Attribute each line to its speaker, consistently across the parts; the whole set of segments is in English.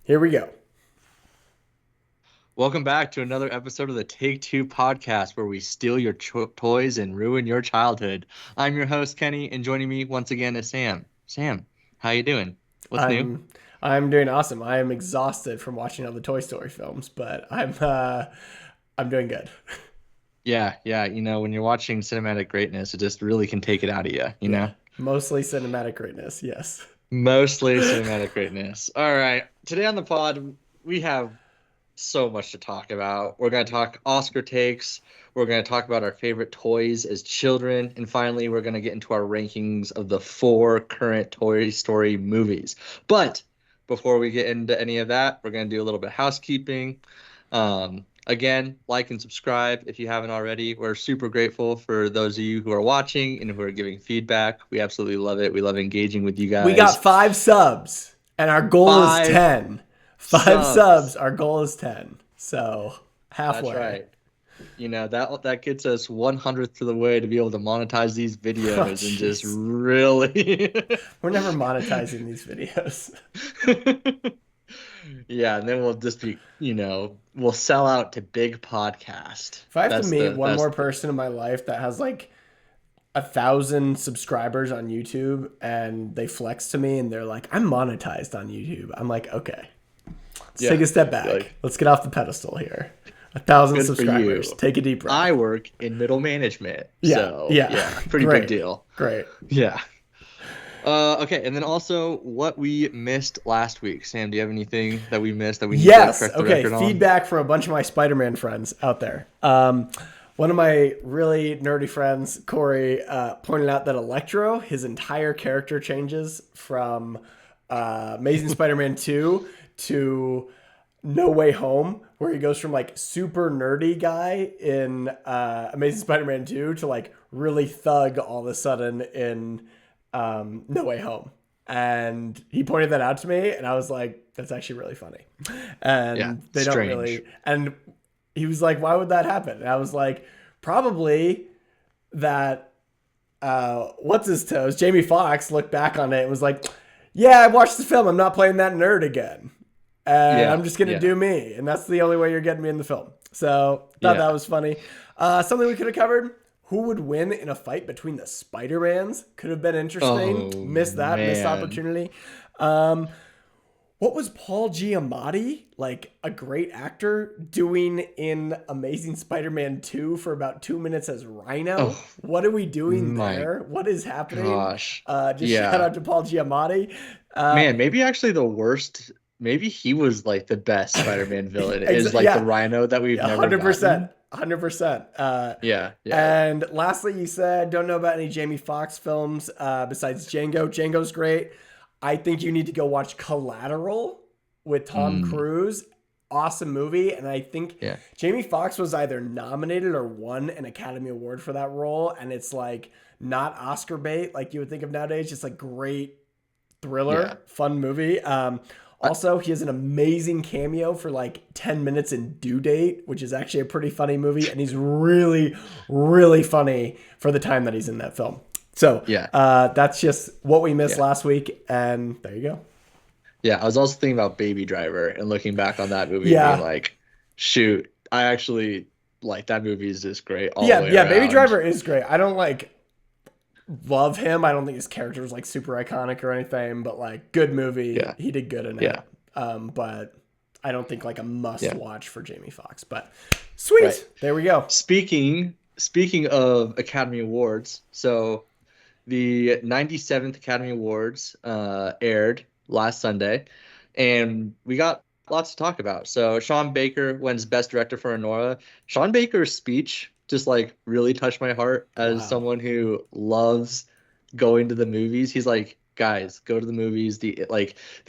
Speaker 1: Here we go.
Speaker 2: Welcome back to another episode of the Take Two podcast where we steal your toys and ruin your childhood. I'm your host Kenny, and joining me once again is Sam. Sam, how you doing? What's new?
Speaker 1: I'm I'm doing awesome. I am exhausted from watching all the Toy Story films, but I'm doing good.
Speaker 2: Yeah. When you're watching cinematic greatness, it just really can take it out of you, you
Speaker 1: Yeah,
Speaker 2: know?
Speaker 1: mostly cinematic greatness. Yes.
Speaker 2: Mostly cinematic greatness. All right. Today on the pod, we have so much to talk about. We're going to talk Oscar takes. We're going to talk about our favorite toys as children. And finally, we're going to get into our rankings of the four current Toy Story movies. But before we get into any of that, we're going to do a little bit of housekeeping. Again, like and subscribe if you haven't already. We're super grateful for those of you who are watching and who are giving feedback. We absolutely love it. We love engaging with you
Speaker 1: We
Speaker 2: guys.
Speaker 1: got 5 subs, and our goal is
Speaker 2: Five
Speaker 1: 10. 5 subs.
Speaker 2: subs.
Speaker 1: Our goal is 10. So
Speaker 2: That's
Speaker 1: halfway.
Speaker 2: right. That gets us 1/100th of the way to be able to monetize these
Speaker 1: Oh,
Speaker 2: videos and just
Speaker 1: jeez.
Speaker 2: really
Speaker 1: We're never monetizing these videos.
Speaker 2: yeah, and then we'll just be, we'll sell out to big podcast.
Speaker 1: If I have to
Speaker 2: That's
Speaker 1: meet
Speaker 2: the
Speaker 1: one
Speaker 2: that's
Speaker 1: more
Speaker 2: the
Speaker 1: person in my life that has like 1,000 subscribers on YouTube and they flex to me and they're like, I'm monetized on YouTube. I'm like, okay, let's take
Speaker 2: yeah.
Speaker 1: a step
Speaker 2: Be
Speaker 1: back.
Speaker 2: like,
Speaker 1: Let's get off the pedestal here. 1,000
Speaker 2: good for
Speaker 1: subscribers.
Speaker 2: you.
Speaker 1: Take a deep breath.
Speaker 2: I work in middle management,
Speaker 1: Yeah,
Speaker 2: so
Speaker 1: yeah.
Speaker 2: yeah, pretty big
Speaker 1: Great.
Speaker 2: deal.
Speaker 1: Great.
Speaker 2: Yeah. Okay, and then also what we missed last week. Sam, do you have anything that we missed that we need to
Speaker 1: Yes.
Speaker 2: correct the
Speaker 1: Okay.
Speaker 2: record on?
Speaker 1: Feedback from a bunch of my Spider Man friends out there. One of my really nerdy friends, Corey, pointed out that Electro, his entire character changes from Amazing Spider Man 2 to No Way Home, where he goes from like super nerdy guy in Amazing Spider Man 2 to like really thug all of a sudden in No Way Home. And he pointed that out to me, and I was like, that's actually really funny.
Speaker 2: Yeah,
Speaker 1: And they don't
Speaker 2: strange.
Speaker 1: really. And he was like, why would that happen? And I was like, probably that, what's his toes? Jamie Foxx looked back on it and was like, yeah, I watched the film. I'm not playing that nerd again. And I'm
Speaker 2: Yeah,
Speaker 1: just going to
Speaker 2: yeah,
Speaker 1: do me. And that's the only way you're getting me in the film. So thought that
Speaker 2: yeah.
Speaker 1: was funny. Something we could have covered. Who would win in a fight between the Spider-Mans? Could have been interesting.
Speaker 2: Oh
Speaker 1: Missed that. Missed
Speaker 2: man.
Speaker 1: opportunity. Um, what was Paul Giamatti, like a great actor, doing in Amazing Spider-Man 2 for about 2 minutes as Rhino?
Speaker 2: Oh
Speaker 1: What are we doing
Speaker 2: my
Speaker 1: there? What is happening?
Speaker 2: gosh.
Speaker 1: Just shout
Speaker 2: Yeah.
Speaker 1: out to Paul Giamatti. Uh,
Speaker 2: Man, maybe actually the worst, maybe he was like the best Spider-Man villain is like the
Speaker 1: yeah,
Speaker 2: Rhino that we've never
Speaker 1: 100%.
Speaker 2: gotten.
Speaker 1: 100%.
Speaker 2: Yeah.
Speaker 1: And lastly, you said, don't know about any Jamie Foxx films besides Django. Django's great. I think you need to go watch Collateral with Tom
Speaker 2: Mm,
Speaker 1: Cruise. Awesome movie. And I think
Speaker 2: yeah.
Speaker 1: Jamie Foxx was either nominated or won an Academy Award for that role. And it's like not Oscar bait like you would think of nowadays, just like great
Speaker 2: Yeah.
Speaker 1: thriller, fun movie.
Speaker 2: I,
Speaker 1: Also, he has an amazing cameo for like 10 minutes in Due Date, which is actually a pretty funny movie. And he's really, really funny for the time that he's in that film. So
Speaker 2: yeah.
Speaker 1: that's just what we missed
Speaker 2: Yeah.
Speaker 1: last week. And there you go.
Speaker 2: Yeah. I was also thinking about Baby Driver and looking back on that movie and being
Speaker 1: Yeah.
Speaker 2: like, shoot, I actually like that movie is just great all the
Speaker 1: Yeah.
Speaker 2: way
Speaker 1: Yeah. Baby
Speaker 2: around.
Speaker 1: Driver is great. I don't like love him. I don't think his character is like super iconic or anything, but like good movie.
Speaker 2: Yeah.
Speaker 1: He did good in it.
Speaker 2: Yeah.
Speaker 1: But I don't think like a must
Speaker 2: Yeah.
Speaker 1: watch for Jamie Foxx. But
Speaker 2: Right.
Speaker 1: sweet. There we go.
Speaker 2: Speaking of Academy Awards, so the 97th Academy Awards aired last Sunday, and we got lots to talk about. So Sean Baker wins Best Director for Anora. Sean Baker's speech just like really touched my heart as
Speaker 1: Wow.
Speaker 2: someone who loves going to the movies. He's like, guys, go to the movies. The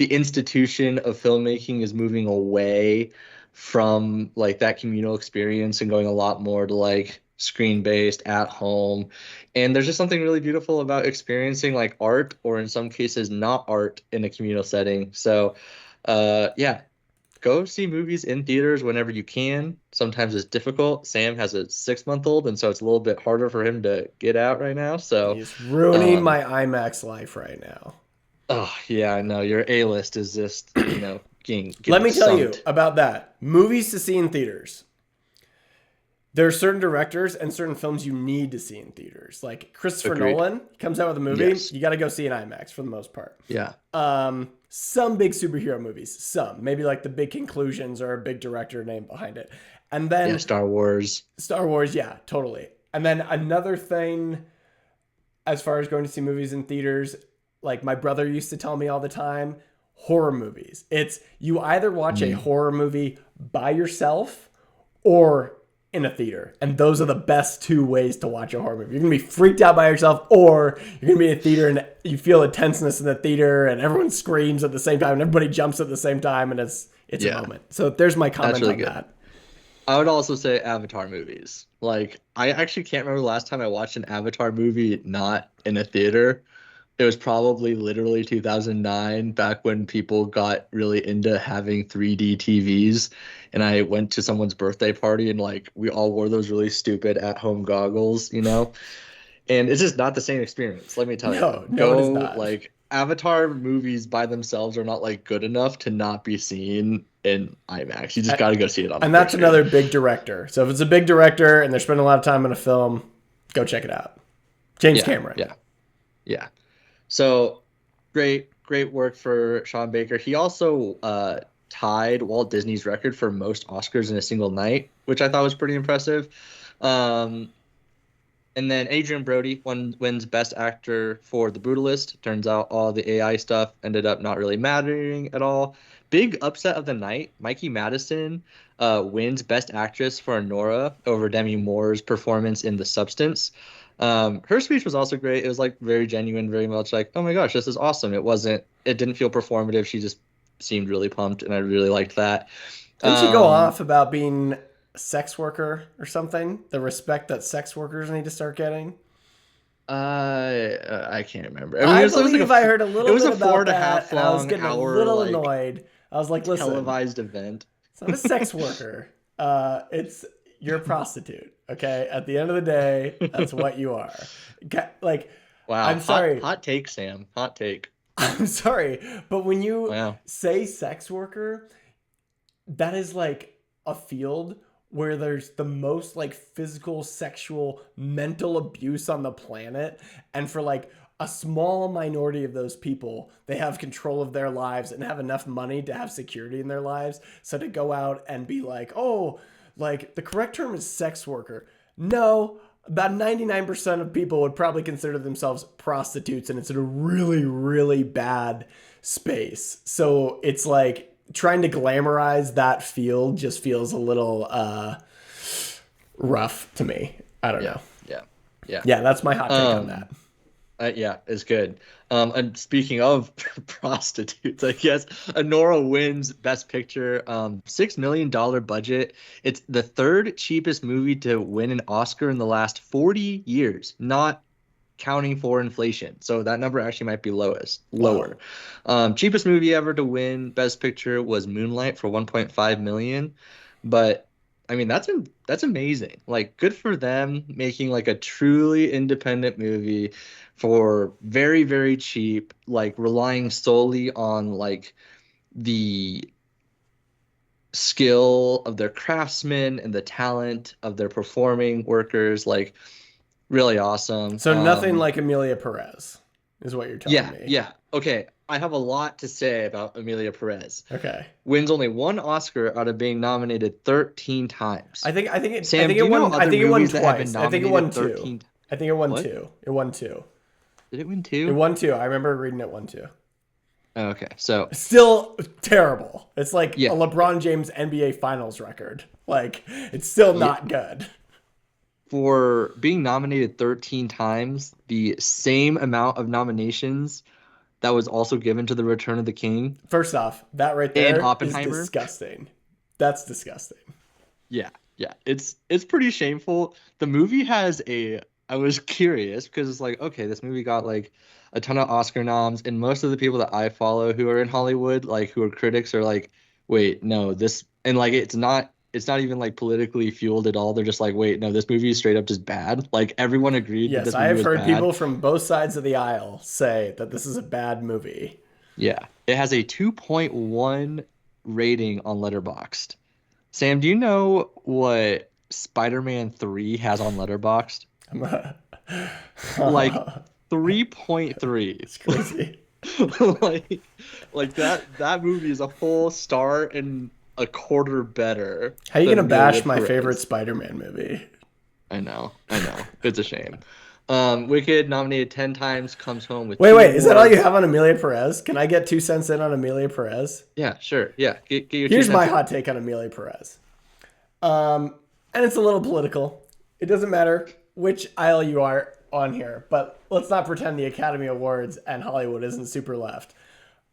Speaker 2: institution of filmmaking is moving away from like that communal experience and going a lot more to like screen based at home. And there's just something really beautiful about experiencing like art, or in some cases not art, in a communal setting. So yeah, go see movies in theaters whenever you can. Sometimes it's difficult. Sam has a 6-month-old, and so it's a little bit harder for him to get out right now. So
Speaker 1: He's ruining
Speaker 2: um
Speaker 1: my IMAX life right now.
Speaker 2: Oh yeah, I know your A list is just
Speaker 1: Let
Speaker 2: getting
Speaker 1: me tell you
Speaker 2: skunked.
Speaker 1: about that. Movies to see in theaters. There are certain directors and certain films you need to see in theaters. Like Christopher
Speaker 2: Agreed.
Speaker 1: Nolan comes out with a movie,
Speaker 2: Yes.
Speaker 1: you got to go see in IMAX for the most part.
Speaker 2: Yeah.
Speaker 1: Some big superhero movies, some maybe like the big conclusions or a big director name behind it, and
Speaker 2: Yeah.
Speaker 1: then
Speaker 2: Star Wars.
Speaker 1: Star Wars, yeah, totally. And then another thing, as far as going to see movies in theaters, like my brother used to tell me all the time, horror movies. It's you either watch a
Speaker 2: Mm.
Speaker 1: horror movie by yourself or in a theater. And those are the best two ways to watch a horror movie. You're going to be freaked out by yourself, or you're going to be in a theater and you feel the tenseness in the theater and everyone screams at the same time and everybody jumps at the same time and it's a
Speaker 2: Yeah,
Speaker 1: moment. So there's my
Speaker 2: that's
Speaker 1: comment
Speaker 2: really
Speaker 1: on
Speaker 2: good.
Speaker 1: that.
Speaker 2: I would also say Avatar movies. Like, I actually can't remember the last time I watched an Avatar movie not in a theater. It was probably literally 2009, back when people got really into having 3D TVs. And I went to someone's birthday party and like we all wore those really stupid at-home goggles, you know? And it's just not the same experience, let me tell you.
Speaker 1: No, no, it is
Speaker 2: Go
Speaker 1: not.
Speaker 2: like Avatar movies by themselves are not like good enough to not be seen in IMAX. You just got to go see it on the
Speaker 1: And
Speaker 2: big
Speaker 1: that's
Speaker 2: screen.
Speaker 1: another big director. So if it's a big director and they're spending a lot of time on a film, go check it out. James
Speaker 2: Yeah,
Speaker 1: Cameron.
Speaker 2: yeah, yeah. So great work for Sean Baker. He also tied Walt Disney's record for most Oscars in a single night, which I thought was pretty impressive. Um, and then Adrian Brody wins Best Actor for The Brutalist. Turns out all the AI stuff ended up not really mattering at all. Big upset of the night, Mikey Madison wins Best Actress for Nora over Demi Moore's performance in The Substance. Her speech was also great. It was like very genuine, very much like, oh my gosh, this is awesome. It didn't feel performative. She just seemed really pumped, and I really liked that.
Speaker 1: Didn't she go
Speaker 2: Um,
Speaker 1: off about being a sex worker or something? The respect that sex workers need to start getting?
Speaker 2: I can't remember. I mean,
Speaker 1: I
Speaker 2: it was like
Speaker 1: believe I heard a
Speaker 2: it
Speaker 1: little
Speaker 2: was
Speaker 1: bit
Speaker 2: a four
Speaker 1: about
Speaker 2: and a
Speaker 1: that
Speaker 2: half
Speaker 1: and I was
Speaker 2: long
Speaker 1: getting a
Speaker 2: hour
Speaker 1: little
Speaker 2: like
Speaker 1: annoyed. I was like, listen,
Speaker 2: televised event.
Speaker 1: it's not a sex worker. It's you're a prostitute. Okay. At the end of the day, that's what you are. Like,
Speaker 2: Wow,
Speaker 1: I'm sorry.
Speaker 2: hot take, Sam. Hot take.
Speaker 1: I'm sorry, but when you
Speaker 2: Wow.
Speaker 1: say sex worker, that is like a field where there's the most like physical, sexual, mental abuse on the planet. And for like a small minority of those people, they have control of their lives and have enough money to have security in their lives. So to go out and be like, oh, like the correct term is sex worker. No, about 99% of people would probably consider themselves prostitutes, and it's in a really, really bad space. So it's like trying to glamorize that field just feels a little rough to me. I don't
Speaker 2: Yeah,
Speaker 1: know.
Speaker 2: yeah, yeah.
Speaker 1: Yeah, that's my hot take on
Speaker 2: Um,
Speaker 1: that.
Speaker 2: yeah, it's good. And speaking of prostitutes, I guess Honora wins Best Picture. $6 million budget. It's the third cheapest movie to win an Oscar in the last 40 years, not counting for inflation. So that number actually might be
Speaker 1: Wow.
Speaker 2: lower. Cheapest movie ever to win Best Picture was Moonlight for 1.5 million. But I mean, that's amazing. Like, good for them making like a truly independent movie for very, very cheap, like relying solely on like the skill of their craftsmen and the talent of their performing workers. Like, really awesome.
Speaker 1: So nothing like Amelia Perez is what you're telling
Speaker 2: Yeah,
Speaker 1: me.
Speaker 2: yeah. Okay, I have a lot to say about Amelia Perez.
Speaker 1: Okay.
Speaker 2: Wins only one Oscar out of being nominated 13 times.
Speaker 1: I
Speaker 2: Sam,
Speaker 1: think
Speaker 2: do
Speaker 1: it
Speaker 2: you know
Speaker 1: won
Speaker 2: other
Speaker 1: it won
Speaker 2: movies that have been
Speaker 1: twice. I think it won
Speaker 2: nominated
Speaker 1: two.
Speaker 2: 13?
Speaker 1: I think it won
Speaker 2: What?
Speaker 1: two. It won two.
Speaker 2: Did it win
Speaker 1: It
Speaker 2: two?
Speaker 1: won two. I remember reading it won two.
Speaker 2: Okay, so
Speaker 1: Still terrible. It's like a
Speaker 2: yeah,
Speaker 1: LeBron James NBA Finals record. Like it's still
Speaker 2: yeah.
Speaker 1: not good.
Speaker 2: For being nominated 13 times, the same amount of nominations that was also given to The Return of the King
Speaker 1: First off, that right
Speaker 2: and
Speaker 1: there is
Speaker 2: Oppenheimer.
Speaker 1: disgusting. That's disgusting.
Speaker 2: Yeah, yeah. It's pretty shameful. The movie has a I was curious because it's like, okay, this movie got like a ton of Oscar noms, and most of the people that I follow who are in Hollywood, like who are critics, are like, wait, no, this and like it's not. it's not even like politically fueled at all. They're just like, wait, no, this movie is straight up just bad. Like everyone agreed that
Speaker 1: Yes,
Speaker 2: this
Speaker 1: I
Speaker 2: movie
Speaker 1: have
Speaker 2: was
Speaker 1: heard
Speaker 2: bad.
Speaker 1: people from both sides of the aisle say that this is a bad movie.
Speaker 2: Yeah. It has a 2.1 rating on Letterboxd. Sam, do you know what Spider-Man 3 has on Letterboxd? Like 3.3.
Speaker 1: It's crazy.
Speaker 2: Like that movie is a whole star and a quarter better
Speaker 1: How you
Speaker 2: than
Speaker 1: gonna
Speaker 2: Amelia
Speaker 1: bash my favorite
Speaker 2: Perez.
Speaker 1: Spider-Man movie?
Speaker 2: I know, I know. It's a shame. Wicked nominated 10 times, comes home with
Speaker 1: Wait,
Speaker 2: two
Speaker 1: wait, is that all you
Speaker 2: awards.
Speaker 1: have on Amelia Perez? Can I get 2 cents in on Amelia Perez?
Speaker 2: Yeah, sure. Yeah, get your two
Speaker 1: Here's my
Speaker 2: cents in.
Speaker 1: hot take on Amelia Perez. And it's a little political. It doesn't matter which aisle you are on here, but let's not pretend the Academy Awards and Hollywood isn't super left.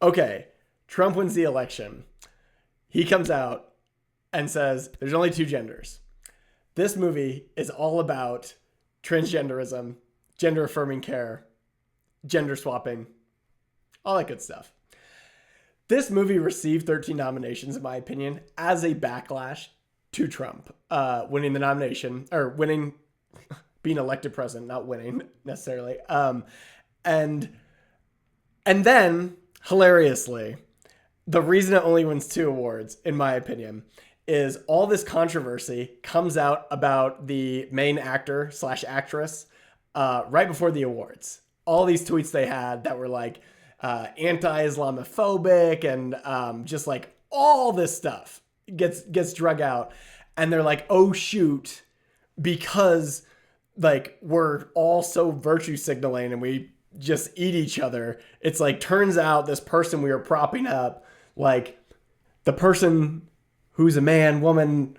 Speaker 1: Okay, Trump wins the election. He comes out and says there's only two genders. This movie is all about transgenderism, gender affirming care, gender swapping, all that good stuff. This movie received 13 nominations, in my opinion, as a backlash to Trump winning the nomination, or winning, being elected president, not winning necessarily. And then, hilariously, the reason it only wins 2 awards, in my opinion, is all this controversy comes out about the main actor slash actress right before the awards. All these tweets they had that were like anti-Islamophobic and just like all this stuff gets drug out, and they're like, oh shoot, because like we're all so virtue signaling and we just eat each other. It's like turns out this person we were propping up, like the person who's a man, woman,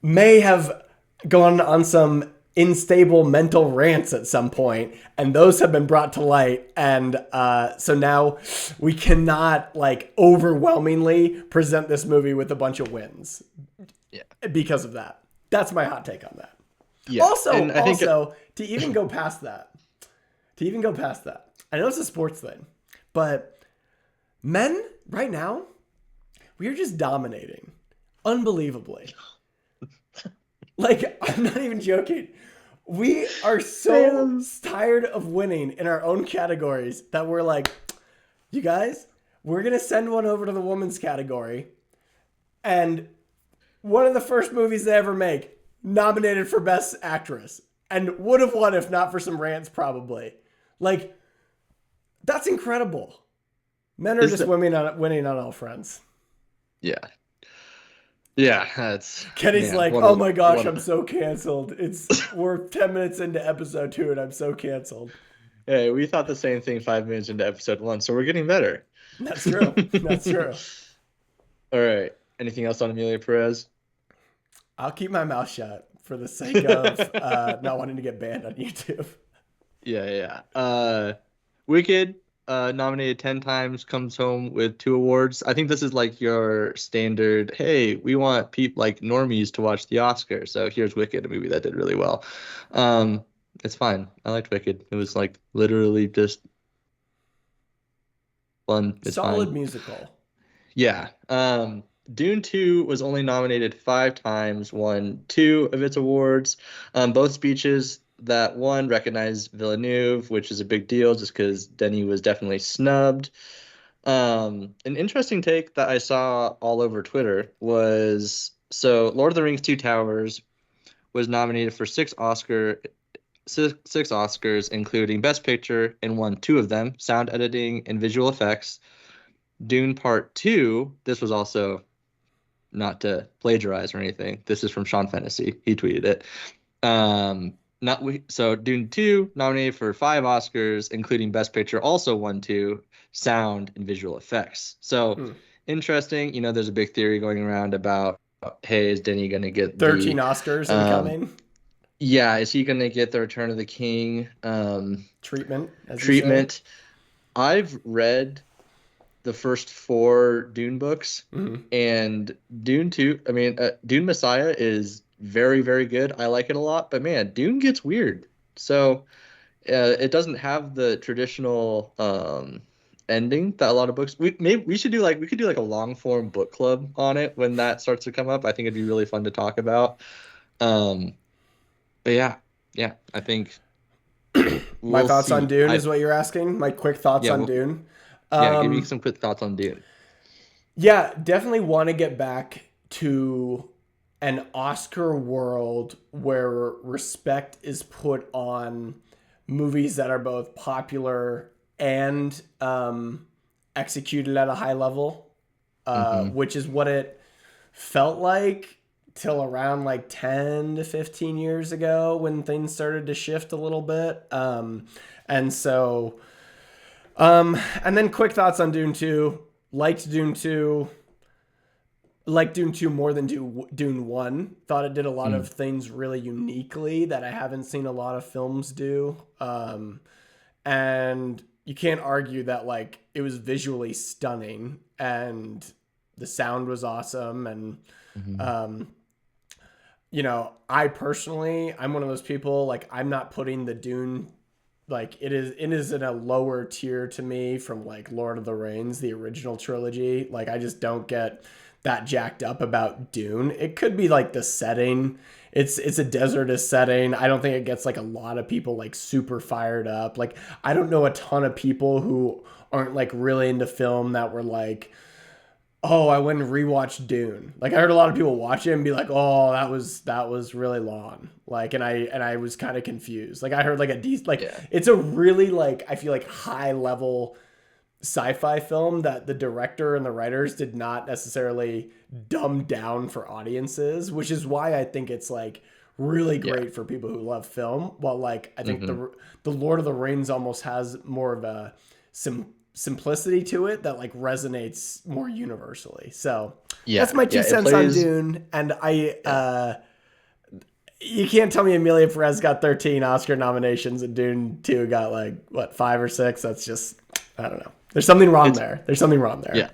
Speaker 1: may have gone on some unstable mental rants at some point, and those have been brought to light. And so now we cannot like overwhelmingly present this movie with a bunch of wins
Speaker 2: Yeah.
Speaker 1: because of that. That's my hot take on that.
Speaker 2: Yeah.
Speaker 1: Also,
Speaker 2: And I think
Speaker 1: to even go past that, I know it's a sports thing, but men right now, we are just dominating unbelievably. Like, I'm not even joking. We are so tired of winning in our own categories that we're like, you guys, we're going to send one over to the women's category. And one of the first movies they ever make, nominated for Best Actress. And would have won if not for some rants, probably. Like, that's incredible. Men are just winning on all fronts.
Speaker 2: yeah. Yeah, that's
Speaker 1: Kenny's
Speaker 2: man,
Speaker 1: like,
Speaker 2: one
Speaker 1: oh
Speaker 2: of
Speaker 1: my gosh,
Speaker 2: one
Speaker 1: I'm so canceled. We're 10 minutes into episode 2 and I'm so canceled.
Speaker 2: Hey, we thought the same thing 5 minutes into episode 1, so we're getting better.
Speaker 1: That's true. That's true.
Speaker 2: All right. Anything else on Amelia Perez?
Speaker 1: I'll keep my mouth shut for the sake of not wanting to get banned on YouTube.
Speaker 2: Yeah. Wicked, nominated 10 times, comes home with 2 awards. I think this is like your standard, hey, we want people like normies to watch the Oscar. So here's Wicked, a movie that did really well. It's fine. I liked Wicked. It was like literally just fun. It's
Speaker 1: Solid
Speaker 2: fine.
Speaker 1: musical.
Speaker 2: Yeah. Dune 2 was only nominated 5 times, won 2 of its awards. Both speeches that won recognized Villeneuve, which is a big deal just because Denis was definitely snubbed. An interesting take that I saw all over Twitter was so Lord of the Rings Two Towers was nominated for 6 Oscars, including Best Picture, and won 2 of them, sound editing and visual effects. Dune Part 2, this was also not to plagiarize or anything. This is from Sean Fennessy. He tweeted it. So Dune 2 nominated for 5 Oscars, including Best Picture, also won 2, sound and visual effects. So interesting. There's a big theory going around about, hey, is Denny going to get
Speaker 1: 13 Oscars incoming?
Speaker 2: Yeah, is he going to get the Return of the King
Speaker 1: treatment?
Speaker 2: Treatment. I've read the first 4 Dune books, and Dune 2, Dune Messiah is very, very good. I like it a lot, but man, Dune gets weird. So it doesn't have the traditional ending that a lot of books we should do like we could do like a long form book club on it when that starts to come up. I think it'd be really fun to talk about. Um, but yeah, I think
Speaker 1: My
Speaker 2: we'll
Speaker 1: thoughts on
Speaker 2: see.
Speaker 1: Dune is what you're asking. My quick thoughts
Speaker 2: Yeah,
Speaker 1: on
Speaker 2: well,
Speaker 1: Dune.
Speaker 2: yeah, give me
Speaker 1: Um,
Speaker 2: some quick thoughts on Dune.
Speaker 1: yeah, definitely want to get back to an Oscar world where respect is put on movies that are both popular and executed at a high level,
Speaker 2: Hmm.
Speaker 1: which is what it felt like till around like 10 to 15 years ago when things started to shift a little bit. And so, and then quick thoughts on Dune 2. Liked Dune 2. Liked Dune 2 more than Dune 1. Thought it did a lot of
Speaker 2: Mm.
Speaker 1: things really uniquely that I haven't seen a lot of films do. And you can't argue that like it was visually stunning and the sound was awesome. And
Speaker 2: Hmm.
Speaker 1: um, I personally, I'm one of those people, like, I'm not putting the Dune, like, it is in a lower tier to me from like Lord of the Rings, the original trilogy. Like, I just don't get that jacked up about Dune. It could be like the setting. It's a desertous setting. I don't think it gets like a lot of people like super fired up. Like, I don't know a ton of people who aren't like really into film that were like, oh, I went and rewatched Dune. Like, I heard a lot of people watch it and be like, oh, that was really long. Like, and I was kind of confused. Like, I heard like
Speaker 2: Yeah.
Speaker 1: it's a really like, I feel like high level sci-fi film that the director and the writers did not necessarily dumb down for audiences, which is why I think it's like really
Speaker 2: Yeah.
Speaker 1: great for people who love film. While like I think
Speaker 2: Hmm.
Speaker 1: the Lord of the Rings almost has more of a simplicity to it that like resonates more universally. So that's
Speaker 2: Yeah.
Speaker 1: my two
Speaker 2: Yeah. It
Speaker 1: cents on
Speaker 2: plays.
Speaker 1: Dune. And
Speaker 2: Yeah.
Speaker 1: you can't tell me Amelia Perez got 13 Oscar nominations and Dune 2 got like what, 5 or 6. That's just, I don't know. There's something wrong
Speaker 2: It's
Speaker 1: there. There's something wrong
Speaker 2: yeah.
Speaker 1: there.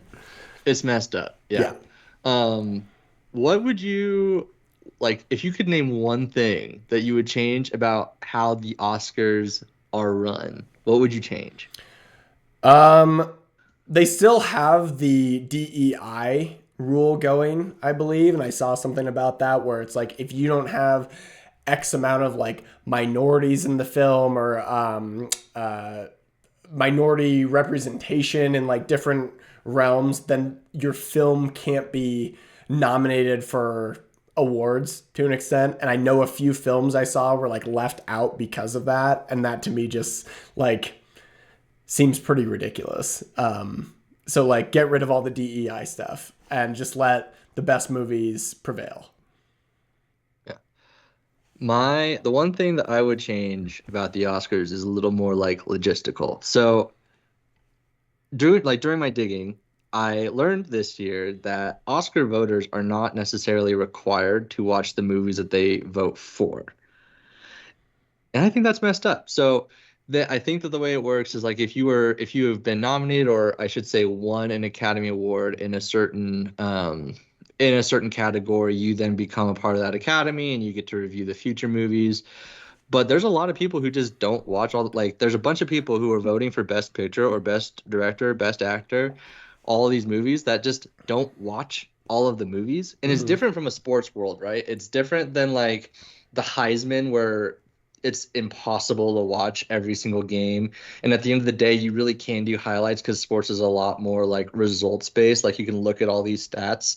Speaker 2: It's messed up. Yeah.
Speaker 1: Yeah.
Speaker 2: Um, what would you like if you could name one thing that you would change about how the Oscars are run? What would you change?
Speaker 1: Um, they still have the DEI rule going, I believe, and I saw something about that where it's like if you don't have X amount of like minorities in the film or minority representation in like different realms, then your film can't be nominated for awards to an extent. And I know a few films I saw were like left out because of that, and that to me just like seems pretty ridiculous. So like get rid of all the DEI stuff and just let the best movies prevail.
Speaker 2: Yeah. The one thing that I would change about the Oscars is a little more like logistical. So during my digging, I learned this year that Oscar voters are not necessarily required to watch the movies that they vote for. And I think that's messed up. So I think that the way it works is like if you have been nominated or I should say won an Academy Award in a certain category, you then become a part of that academy and you get to review the future movies. But there's a lot of people who just don't watch like there's a bunch of people who are voting for Best Picture or Best Director, Best Actor, all of these movies that just don't watch all of the movies. And it's
Speaker 1: Mm-hmm.
Speaker 2: different from a sports world, right? It's different than like the Heisman where it's impossible to watch every single game. And at the end of the day, you really can do highlights because sports is a lot more like results based. Like you can look at all these stats.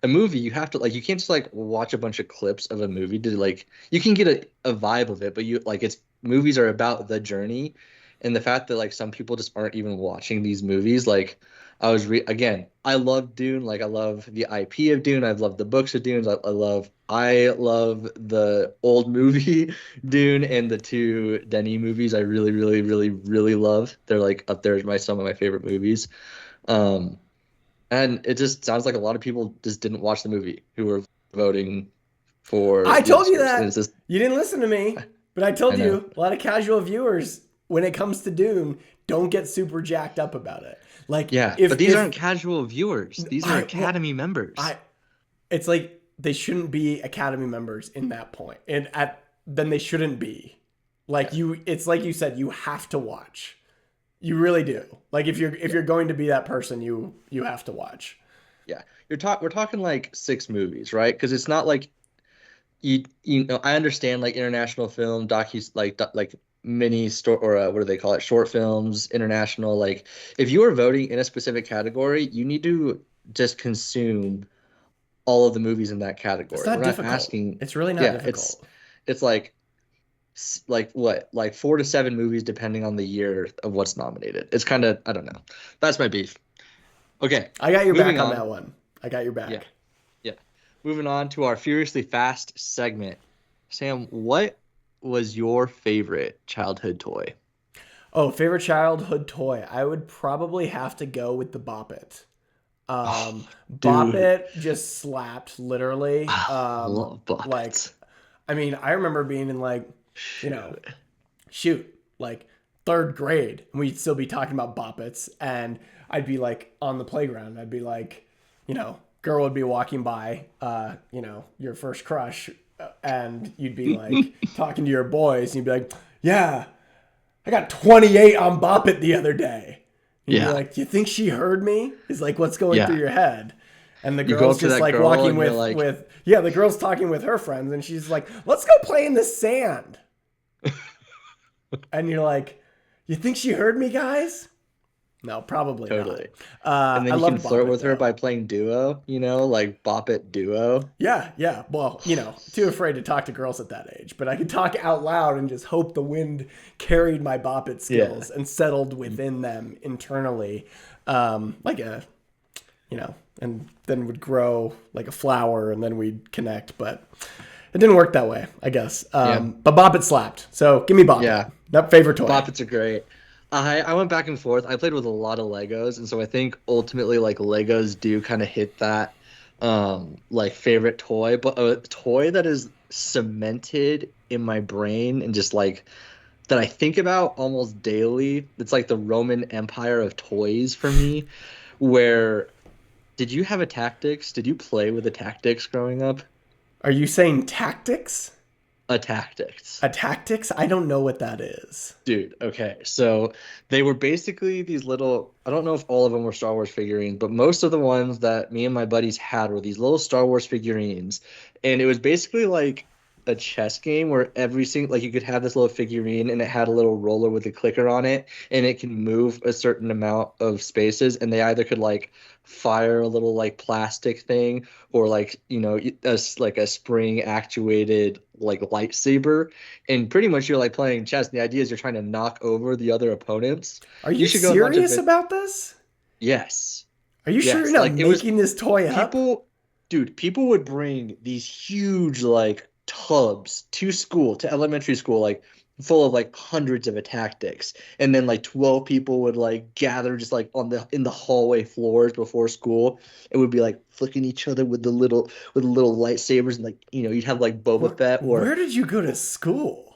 Speaker 2: A movie, you have to like you can't just like watch a bunch of clips of a movie to like you can get a vibe of it, but you like it's movies are about the journey. And the fact that like some people just aren't even watching these movies, like again, I love Dune, like I love the IP of Dune, I've loved the books of Dune, I love the old movie Dune and the two Denis movies I really, really, really, really love. They're like up there as some of my favorite movies. Um, and it just sounds like a lot of people just didn't watch the movie who were voting for
Speaker 1: I
Speaker 2: the
Speaker 1: told you
Speaker 2: Oscars. And it's
Speaker 1: that.
Speaker 2: just,
Speaker 1: You didn't listen to me, but I
Speaker 2: I
Speaker 1: told
Speaker 2: know.
Speaker 1: you a lot of casual viewers when it comes to Dune don't get super jacked up about it. Like
Speaker 2: Yeah, but these
Speaker 1: if
Speaker 2: aren't casual viewers. These are
Speaker 1: I well
Speaker 2: Academy members.
Speaker 1: I it's like they shouldn't be Academy members in that point. And at then they shouldn't be. Like
Speaker 2: Yeah.
Speaker 1: it's like you said, you have to watch. You really do. Like if you're going to be that person, you have to watch.
Speaker 2: Yeah, we're talking like 6 movies, right? Because it's not like you know I understand like international film docus like mini store or what do they call it, short films, international. Like if you are voting in a specific category, you need to just consume all of the movies in that
Speaker 1: It's
Speaker 2: category.
Speaker 1: not
Speaker 2: We're not
Speaker 1: difficult.
Speaker 2: asking.
Speaker 1: It's really not
Speaker 2: Yeah,
Speaker 1: difficult.
Speaker 2: it's like what, like 4 to 7 movies depending on the year of what's nominated. It's kind of, I don't know. That's my beef. Okay,
Speaker 1: I got your
Speaker 2: moving
Speaker 1: back on
Speaker 2: on.
Speaker 1: that one. I got your
Speaker 2: Yeah,
Speaker 1: back.
Speaker 2: yeah. Moving on to our Furiously Fast segment. Sam, what was your favorite childhood toy?
Speaker 1: Oh, favorite childhood toy. I would probably have to go with the Bop It.
Speaker 2: Oh,
Speaker 1: Bop
Speaker 2: dude,
Speaker 1: It just slapped literally.
Speaker 2: I love
Speaker 1: Like,
Speaker 2: Buckets.
Speaker 1: I mean, I remember being in like, you know,
Speaker 2: Shoot.
Speaker 1: shoot, like third grade, and we'd still be talking about Bop Its, and I'd be like on the playground. I'd be like, girl would be walking by, your first crush, and you'd be like talking to your boys, and you'd be like, yeah, I got 28 on Bop It the other day. You'd be
Speaker 2: Yeah,
Speaker 1: like, do you think she heard me? Is like what's going through
Speaker 2: yeah.
Speaker 1: your head. And the
Speaker 2: You go
Speaker 1: girl's
Speaker 2: up to
Speaker 1: just
Speaker 2: that
Speaker 1: like
Speaker 2: girl
Speaker 1: walking
Speaker 2: and you're
Speaker 1: with
Speaker 2: like,
Speaker 1: with yeah, the girl's talking with her friends, and she's like, let's go play in the sand. And you're like, you think she heard me, guys? No, probably not.
Speaker 2: totally. And
Speaker 1: I
Speaker 2: then you can
Speaker 1: loved Bop
Speaker 2: flirt
Speaker 1: It
Speaker 2: with her
Speaker 1: though.
Speaker 2: by playing duo, like Bop It Duo.
Speaker 1: Yeah, yeah. Well, too afraid to talk to girls at that age, but I could talk out loud and just hope the wind carried my Bop It
Speaker 2: Yeah.
Speaker 1: skills and settled within them internally, like and then would grow like a flower, and then we'd connect. But it didn't work that way, I guess.
Speaker 2: Yeah.
Speaker 1: But Bop It slapped. So give me Bop It.
Speaker 2: Yeah.
Speaker 1: That favorite toy.
Speaker 2: Bop It's are great. I went back and forth. I played with a lot of Legos, and so I think ultimately like Legos do kind of hit that like favorite toy, but a toy that is cemented in my brain and just like that I think about almost daily. It's like the Roman Empire of toys for me. Where did you have a Tactics? Did you play with a Tactics growing up?
Speaker 1: Are you saying tactics?
Speaker 2: A Tactics.
Speaker 1: A tactics? I don't know what that is.
Speaker 2: Dude, okay. So they were basically these little, I don't know if all of them were Star Wars figurines, but most of the ones that me and my buddies had were these little Star Wars figurines. And it was basically like a chess game where every single, like you could have this little figurine and it had a little roller with a clicker on it and it can move a certain amount of spaces. And they either could like fire a little like plastic thing or like, like a spring actuated like lightsaber, and pretty much you're like playing chess. The idea is you're trying to knock over the other opponents.
Speaker 1: Are
Speaker 2: You
Speaker 1: you
Speaker 2: should go and watch a
Speaker 1: serious
Speaker 2: bit.
Speaker 1: about this?
Speaker 2: Yes,
Speaker 1: Are you sure you're
Speaker 2: yes.
Speaker 1: not
Speaker 2: Like it was
Speaker 1: making this toy up?
Speaker 2: people, dude. People would bring these huge like tubs to school, to elementary school, like full of like hundreds of tactics, and then like 12 people would like gather just like on the in the hallway floors before school. It would be like flicking each other with the little lightsabers, and like you'd have like Boba Fett or
Speaker 1: Where did you go to school?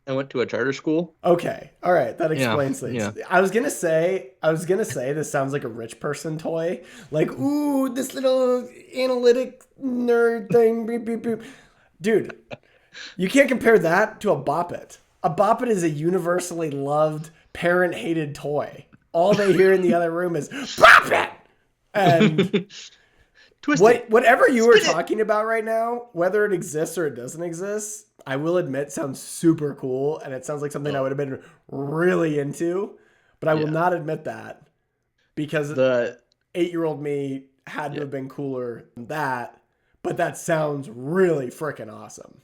Speaker 2: I went to a charter school.
Speaker 1: Okay, all right, that
Speaker 2: Yeah,
Speaker 1: explains things.
Speaker 2: yeah.
Speaker 1: I was gonna say this sounds like a rich person toy. Like, ooh, this little analytic nerd thing. Beep, beep, beep. Dude, you can't compare that to a Bop It. A Bop It is a universally loved, parent-hated toy. All they hear in the other room is Bop It! And
Speaker 2: Twist it.
Speaker 1: whatever you were
Speaker 2: Spin it.
Speaker 1: talking about right now, whether it exists or it doesn't exist, I will admit sounds super cool, and it sounds like something I would have been really into. But I will
Speaker 2: Yeah.
Speaker 1: not admit that because
Speaker 2: The
Speaker 1: 8-year-old me had to
Speaker 2: yeah.
Speaker 1: have been cooler than that. But that sounds really freaking awesome.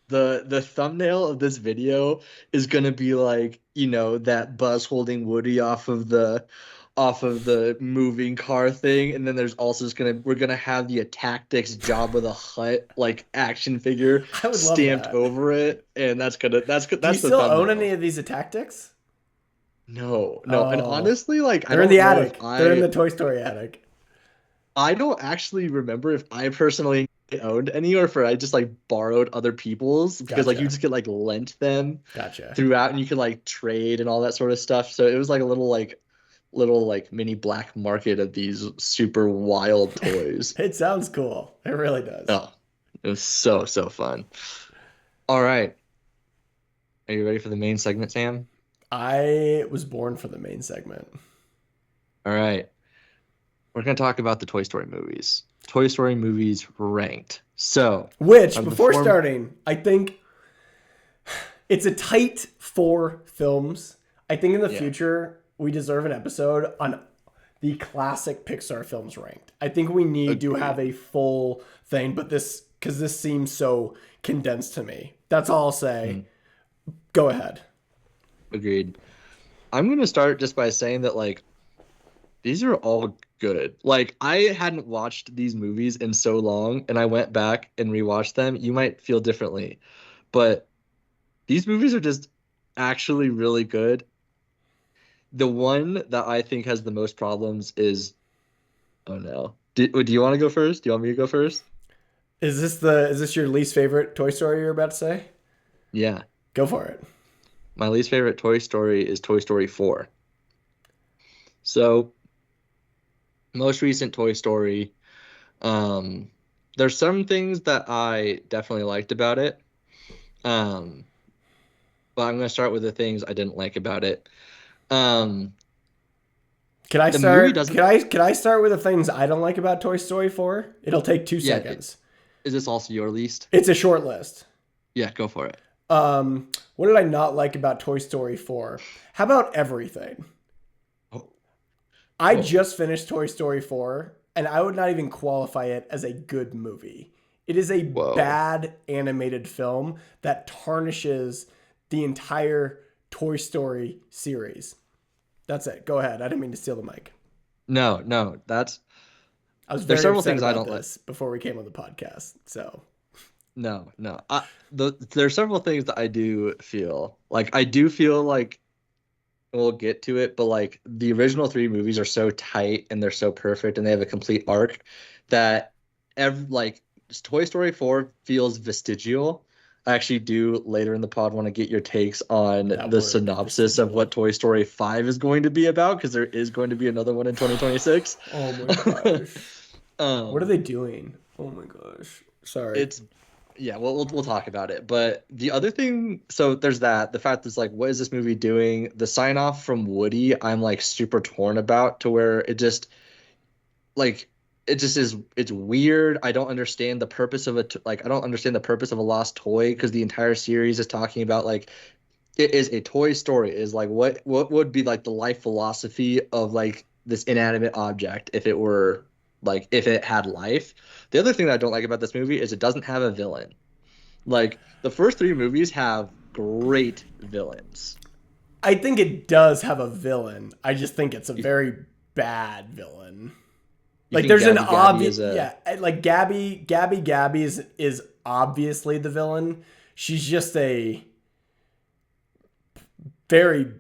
Speaker 2: The thumbnail of this video is gonna be like, that Buzz holding Woody off of the moving car thing, and then there's also just we're gonna have the Tactics Jabba the Hutt like action figure
Speaker 1: I would love
Speaker 2: stamped
Speaker 1: that.
Speaker 2: over it, and that's
Speaker 1: Do you
Speaker 2: that's the
Speaker 1: still own
Speaker 2: thumbnail.
Speaker 1: any of these tactics?
Speaker 2: No, no, and
Speaker 1: Oh,
Speaker 2: honestly, like I
Speaker 1: they're in
Speaker 2: don't
Speaker 1: the
Speaker 2: know if
Speaker 1: attic. They're in the Toy Story attic.
Speaker 2: I don't actually remember if I personally owned any or if I just like borrowed other people's, because like you
Speaker 1: Gotcha.
Speaker 2: just get like lent them
Speaker 1: Gotcha.
Speaker 2: throughout and you could like trade and all that sort of stuff. So it was like a little mini black market of these super wild toys.
Speaker 1: It sounds cool. It really does.
Speaker 2: Oh, it was so so fun. All right. Are you ready for the main segment, Sam?
Speaker 1: I was born for the main segment.
Speaker 2: All right. We're going to talk about the Toy Story movies. Toy Story movies ranked. So,
Speaker 1: Which,
Speaker 2: of the
Speaker 1: before
Speaker 2: four,
Speaker 1: starting, I think it's a tight 4 films. I think in the
Speaker 2: yeah,
Speaker 1: future, we deserve an episode on the classic Pixar films ranked. I think we need to have
Speaker 2: agreed.
Speaker 1: a full thing, but because this seems so condensed to me. That's all I'll say.
Speaker 2: Mhm.
Speaker 1: Go ahead.
Speaker 2: Agreed. I'm going to start just by saying that, like, these are all good. Like, I hadn't watched these movies in so long, and I went back and rewatched them. You might feel differently, but these movies are just actually really good. The one that I think has the most problems is, oh no. Do you want to go first? Do you want me to go first?
Speaker 1: Is this your least favorite Toy Story you're about to say?
Speaker 2: Yeah.
Speaker 1: Go for it.
Speaker 2: My least favorite Toy Story is Toy Story 4. So, most recent Toy Story, um, there's some things that I definitely liked about it. Um, but I'm gonna start with the things I didn't like about it. Um,
Speaker 1: Can I
Speaker 2: the movie
Speaker 1: start?
Speaker 2: doesn't,
Speaker 1: Can I start with the things I don't like about Toy Story 4? It'll take two
Speaker 2: yeah,
Speaker 1: seconds.
Speaker 2: is this also your least?
Speaker 1: It's a short list.
Speaker 2: Yeah, go for it.
Speaker 1: What did I not like about Toy Story 4? How about everything?
Speaker 2: Oh,
Speaker 1: I
Speaker 2: oh,
Speaker 1: just finished Toy Story 4, and I would not even qualify it as a good movie. It is a
Speaker 2: whoa.
Speaker 1: bad animated film that tarnishes the entire Toy Story series. That's it. Go ahead. I didn't mean to steal the mic.
Speaker 2: No, no,
Speaker 1: I was
Speaker 2: there's
Speaker 1: very
Speaker 2: several
Speaker 1: upset
Speaker 2: things I
Speaker 1: about
Speaker 2: don't like.
Speaker 1: this before we came on the podcast. So,
Speaker 2: No, no. There's several things that I do feel. Like, I do feel like we'll get to it, but like the original three movies are so tight and they're so perfect and they have a complete arc that like Toy Story 4 feels vestigial. I actually do later in the pod want to get your takes on
Speaker 1: that
Speaker 2: the
Speaker 1: word,
Speaker 2: synopsis of what
Speaker 1: vestigial.
Speaker 2: Toy Story 5 is going to be about because there is going to be another one in 2026.
Speaker 1: Oh my gosh. What are
Speaker 2: Um,
Speaker 1: they doing? Oh my gosh. Sorry.
Speaker 2: it's yeah, we'll talk about it. But the other thing, so there's that. The fact is like, what is this movie doing? The sign off from Woody, I'm like super torn about to where it just like it just is it's weird. I don't understand the purpose of it. Like I don't understand the purpose of a lost toy because the entire series is talking about like it is a toy story. It is like what would be like the life philosophy of like this inanimate object if it were like if it had life. The other thing that I don't like about this movie is it doesn't have a villain. Like the first three movies have great villains.
Speaker 1: I think it does have a villain. I just think it's a
Speaker 2: You,
Speaker 1: very bad villain.
Speaker 2: you
Speaker 1: Like
Speaker 2: think
Speaker 1: there's an
Speaker 2: Gabby Gabby
Speaker 1: obvious,
Speaker 2: is a
Speaker 1: yeah, like Gabby is obviously the villain. She's just a very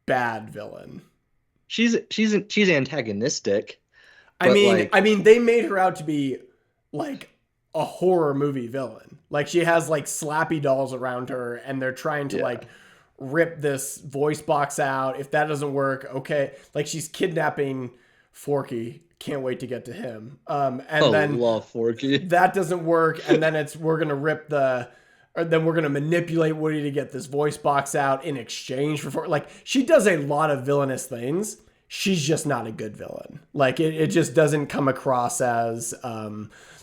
Speaker 1: bad villain.
Speaker 2: she's antagonistic,
Speaker 1: I
Speaker 2: but
Speaker 1: mean,
Speaker 2: like
Speaker 1: they made her out to be like a horror movie villain. Like she has like slappy dolls around her, and they're trying to
Speaker 2: yeah.
Speaker 1: like rip this voice box out. If that doesn't work, okay. Like she's kidnapping Forky. Can't wait to get to him.
Speaker 2: I
Speaker 1: And then
Speaker 2: love Forky.
Speaker 1: that doesn't work, and then we're gonna rip the. Or then we're gonna manipulate Woody to get this voice box out in exchange for like she does a lot of villainous things. She's just not a good villain. Like it just doesn't come across as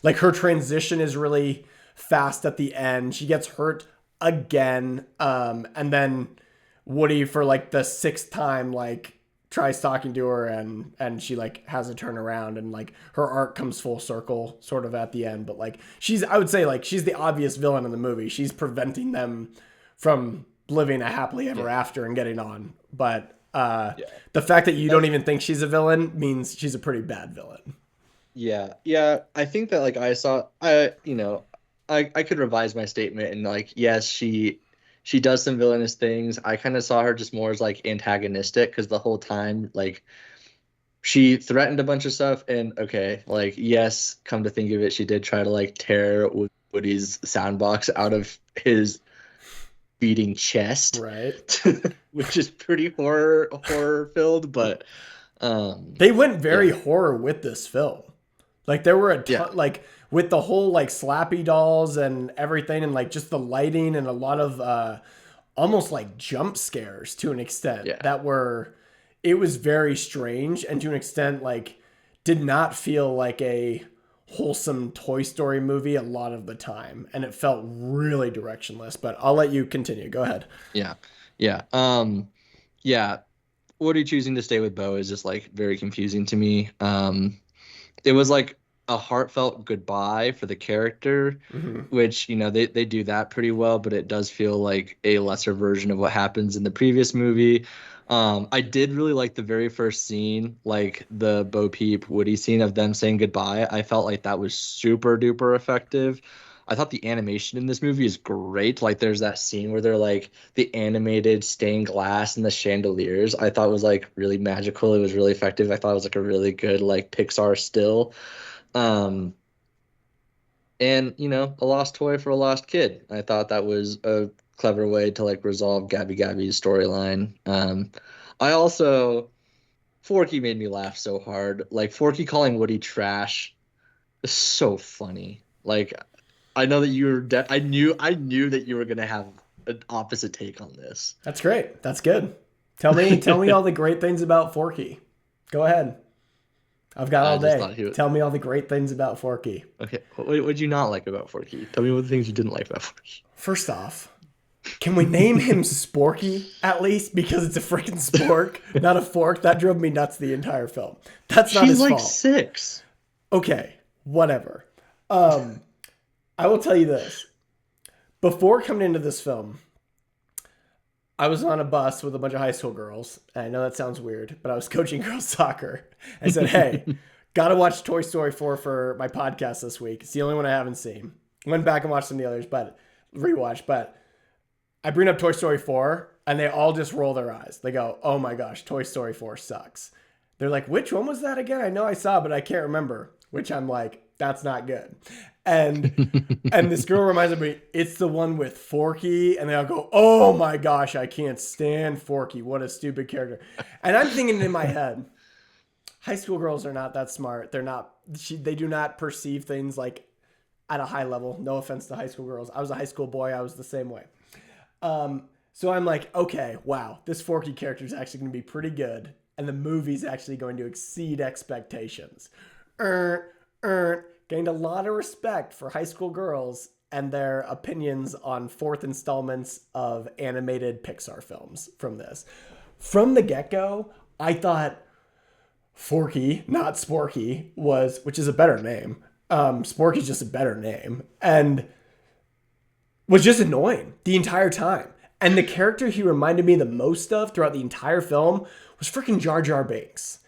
Speaker 1: like her transition is really fast at the end. She gets hurt again, and then Woody for like the sixth time like tries talking to her and she like has a turn around and like her arc comes full circle sort of at the end. But like I would say like she's the obvious villain in the movie. She's preventing them from living a happily ever
Speaker 2: Yeah.
Speaker 1: after and getting on. But
Speaker 2: Yeah.
Speaker 1: the fact that you don't
Speaker 2: That's
Speaker 1: even think she's a villain means she's a pretty bad villain.
Speaker 2: yeah. Yeah. I think that like I could revise my statement and like yes, she does some villainous things. I kind of saw her just more as like antagonistic because the whole time like she threatened a bunch of stuff and okay, like yes, come to think of it, she did try to like tear Woody's sound box out of his beating chest,
Speaker 1: Right.
Speaker 2: which is pretty horror filled, but
Speaker 1: They went very
Speaker 2: yeah,
Speaker 1: horror with this film. Like there were a
Speaker 2: yeah,
Speaker 1: ton, like with the whole like slappy dolls and everything, and like just the lighting and a lot of almost like jump scares to an extent
Speaker 2: Yeah.
Speaker 1: that were, it was very strange, and to an extent like did not feel like a wholesome Toy Story movie a lot of the time, and it felt really directionless. But I'll let you continue. Go ahead.
Speaker 2: Yeah. Yeah. Yeah. Woody choosing to stay with Bo is just like very confusing to me. It was like a heartfelt goodbye for the character,
Speaker 1: Mm-hmm.
Speaker 2: which, they do that pretty well, but it does feel like a lesser version of what happens in the previous movie. I did really like the very first scene, like the Bo Peep Woody scene of them saying goodbye. I felt like that was super duper effective. I thought the animation in this movie is great. Like there's that scene where they're like the animated stained glass and the chandeliers. I thought was like really magical. It was really effective. I thought it was like a really good like Pixar still. Um, and a lost toy for a lost kid. I thought that was a clever way to like resolve Gabby Gabby's storyline. I also Forky made me laugh so hard. Like Forky calling Woody trash is so funny. Like I know that you were I knew that you were gonna have an opposite take on this.
Speaker 1: That's great. That's good. Tell me all the great things about Forky. Go ahead. I've got
Speaker 2: I
Speaker 1: all
Speaker 2: just
Speaker 1: day.
Speaker 2: thought he was
Speaker 1: Tell me all the great things about Forky.
Speaker 2: okay. What did you not like about Forky? Tell me what the things you didn't like about Forky.
Speaker 1: First off, can we name him Sporky at least? Because it's a freaking spork, not a fork. That drove me nuts the entire film. That's not
Speaker 2: She's
Speaker 1: his
Speaker 2: like
Speaker 1: fault.
Speaker 2: 6.
Speaker 1: Okay, whatever. I will tell you this. Before coming into this film, I was on a bus with a bunch of high school girls. And I know that sounds weird, but I was coaching girls soccer. I said, hey, got to watch Toy Story 4 for my podcast this week. It's the only one I haven't seen. Went back and watched some of the others, but rewatched. But I bring up Toy Story 4 and they all just roll their eyes. They go, oh my gosh, Toy Story 4 sucks. They're like, which one was that again? I know I saw, but I can't remember. Which I'm like, that's not good. And this girl reminds me, it's the one with Forky. And they all go, oh my gosh, I can't stand Forky. What a stupid character. And I'm thinking in my head, high school girls are not that smart. They do not perceive things like at a high level. No offense to high school girls. I was a high school boy. I was the same way. So I'm like, okay, wow, this Forky character is actually going to be pretty good. And the movie's actually going to exceed expectations. Gained a lot of respect for high school girls and their opinions on fourth installments of animated Pixar films from this. From the get-go, I thought Forky, not Sporky, which is a better name. Sporky's just a better name. And was just annoying the entire time. And the character he reminded me the most of throughout the entire film was freaking Jar Jar Binks.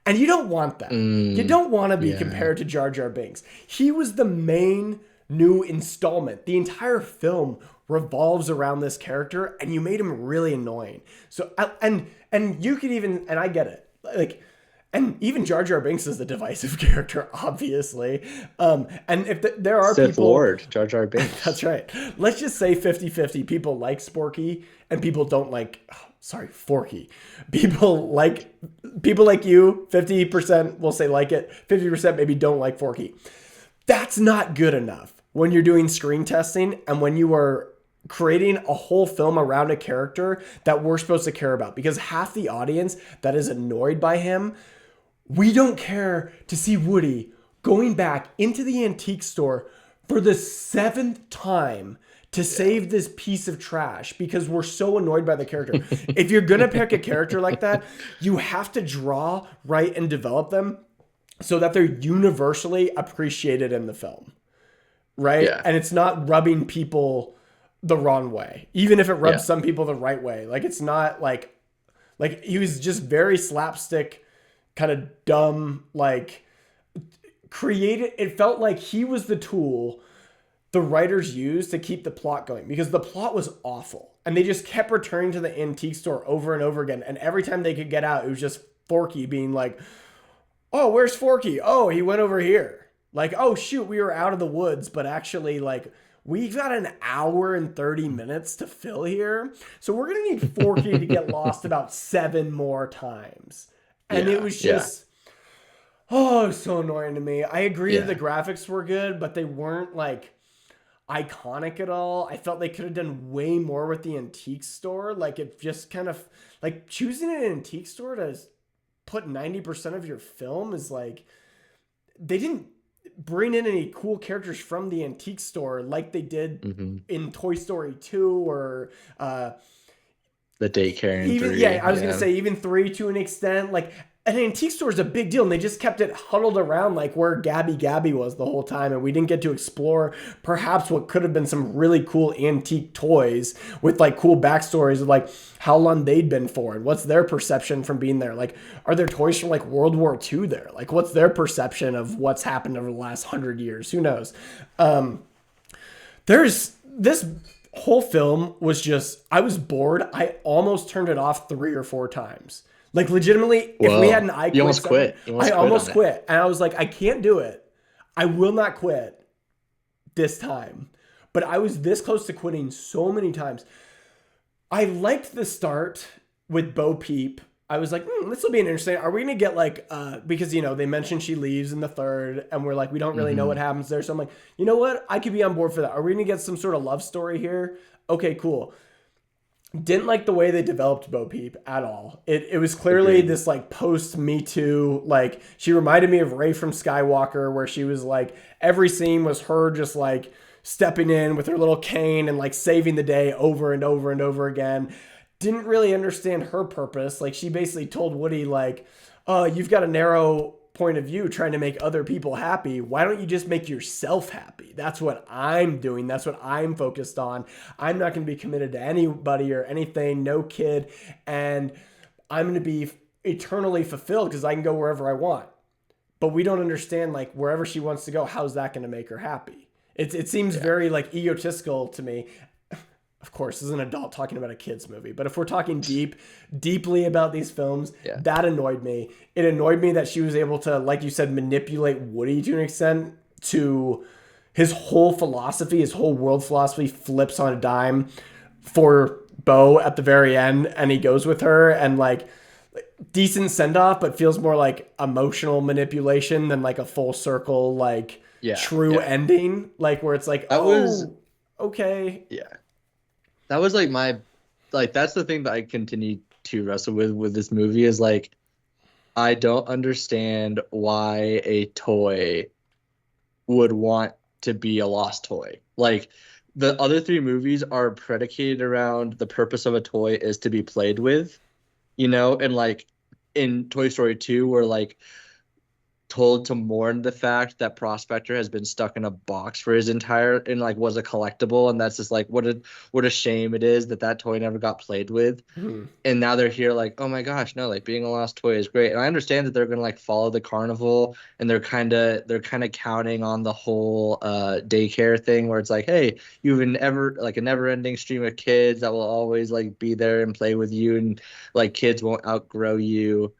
Speaker 1: And you don't want that. You don't want to be compared to Jar Jar Binks. He was the main new installment. The entire film revolves around this character, and you made him really annoying. So, and you could even, and I get it, like, and even Jar Jar Binks is a divisive character, obviously. And if there are
Speaker 2: Sith
Speaker 1: people...
Speaker 2: Lord, Jar Jar Binks.
Speaker 1: That's right. Let's just say 50-50. People like Sporky, and people don't like... Forky. People like you, 50% will say like it, 50% maybe don't like Forky. That's not good enough when you're doing screen testing and when you are creating a whole film around a character that we're supposed to care about. Because half the audience that is annoyed by him, we don't care to see Woody going back into the antique store for the 7th time to save this piece of trash because we're so annoyed by the character. If you're going to pick a character like that, you have to draw, write, and develop them so that they're universally appreciated in the film. Right?
Speaker 2: Yeah.
Speaker 1: And it's not rubbing people the wrong way, even if it rubs some people the right way. Like, it's not like he was just very slapstick, kind of dumb, like created. It felt like he was the tool the writers used to keep the plot going because the plot was awful and they just kept returning to the antique store over and over again. And every time they could get out, it was just Forky being like, oh, where's Forky? Oh, he went over here. Like, oh shoot, we were out of the woods, but actually like we've got an hour and 30 minutes to fill here. So we're going to need Forky to get lost about 7 more times. And it was just, oh, so annoying to me. I agree that the graphics were good, but they weren't like, iconic at all. I felt they could have done way more with the antique store. Like it just kind of like choosing an antique store to put 90% of your film is like they didn't bring in any cool characters from the antique store like they did
Speaker 2: Mm-hmm.
Speaker 1: in Toy Story 2 or
Speaker 2: The daycare in
Speaker 1: even
Speaker 2: 3.
Speaker 1: I was gonna say even 3 to an extent. Like an antique store is a big deal, and they just kept it huddled around like where Gabby was the whole time, and we didn't get to explore perhaps what could have been some really cool antique toys with like cool backstories of like how long they'd been for and what's their perception from being there. Like, are there toys from like World War II there? Like, what's their perception of what's happened over the last 100 years? Who knows? There's this whole film was just, I was bored. I almost turned it off 3 or 4 times. Like legitimately, if we had an
Speaker 2: You almost quit.
Speaker 1: I almost quit. And I was like, I can't do it. I will not quit this time. But I was this close to quitting so many times. I liked the start with Bo Peep. I was like, this will be an interesting. Are we going to get like, because, they mentioned she leaves in the third and we're like, we don't really know what happens there. So I'm like, you know what? I could be on board for that. Are we going to get some sort of love story here? Okay, cool. Didn't like the way they developed Bo Peep at all. It was clearly this like post Me Too, like she reminded me of Rey from Skywalker, where she was like, every scene was her just like stepping in with her little cane and like saving the day over and over and over again. Didn't really understand her purpose. Like she basically told Woody like, you've got a narrow point of view trying to make other people happy. Why don't you just make yourself happy? That's what I'm doing. That's what I'm focused on. I'm not going to be committed to anybody or anything, no kid. And I'm going to be eternally fulfilled because I can go wherever I want. But we don't understand like wherever she wants to go, how's that going to make her happy? It seems very like egotistical to me. Of course, this is an adult talking about a kid's movie, but if we're talking deeply about these films, that annoyed me. It annoyed me that she was able to, like you said, manipulate Woody to an extent to his whole philosophy, his whole world philosophy flips on a dime for Bo at the very end, and he goes with her and like decent send off, but feels more like emotional manipulation than like a full circle, like true ending, like where it's like, okay.
Speaker 2: Yeah. That was like that's the thing that I continue to wrestle with this movie is like, I don't understand why a toy would want to be a lost toy. Like the other 3 movies are predicated around the purpose of a toy is to be played with, and like in Toy Story 2, we're like told to mourn the fact that Prospector has been stuck in a box for his entire and like was a collectible, and that's just like what a shame it is that toy never got played with. And now they're here like, oh my gosh, no, like being a lost toy is great. And I understand that they're gonna like follow the carnival and they're kind of counting on the whole daycare thing where it's like, hey, you have a never ending stream of kids that will always like be there and play with you, and like kids won't outgrow you.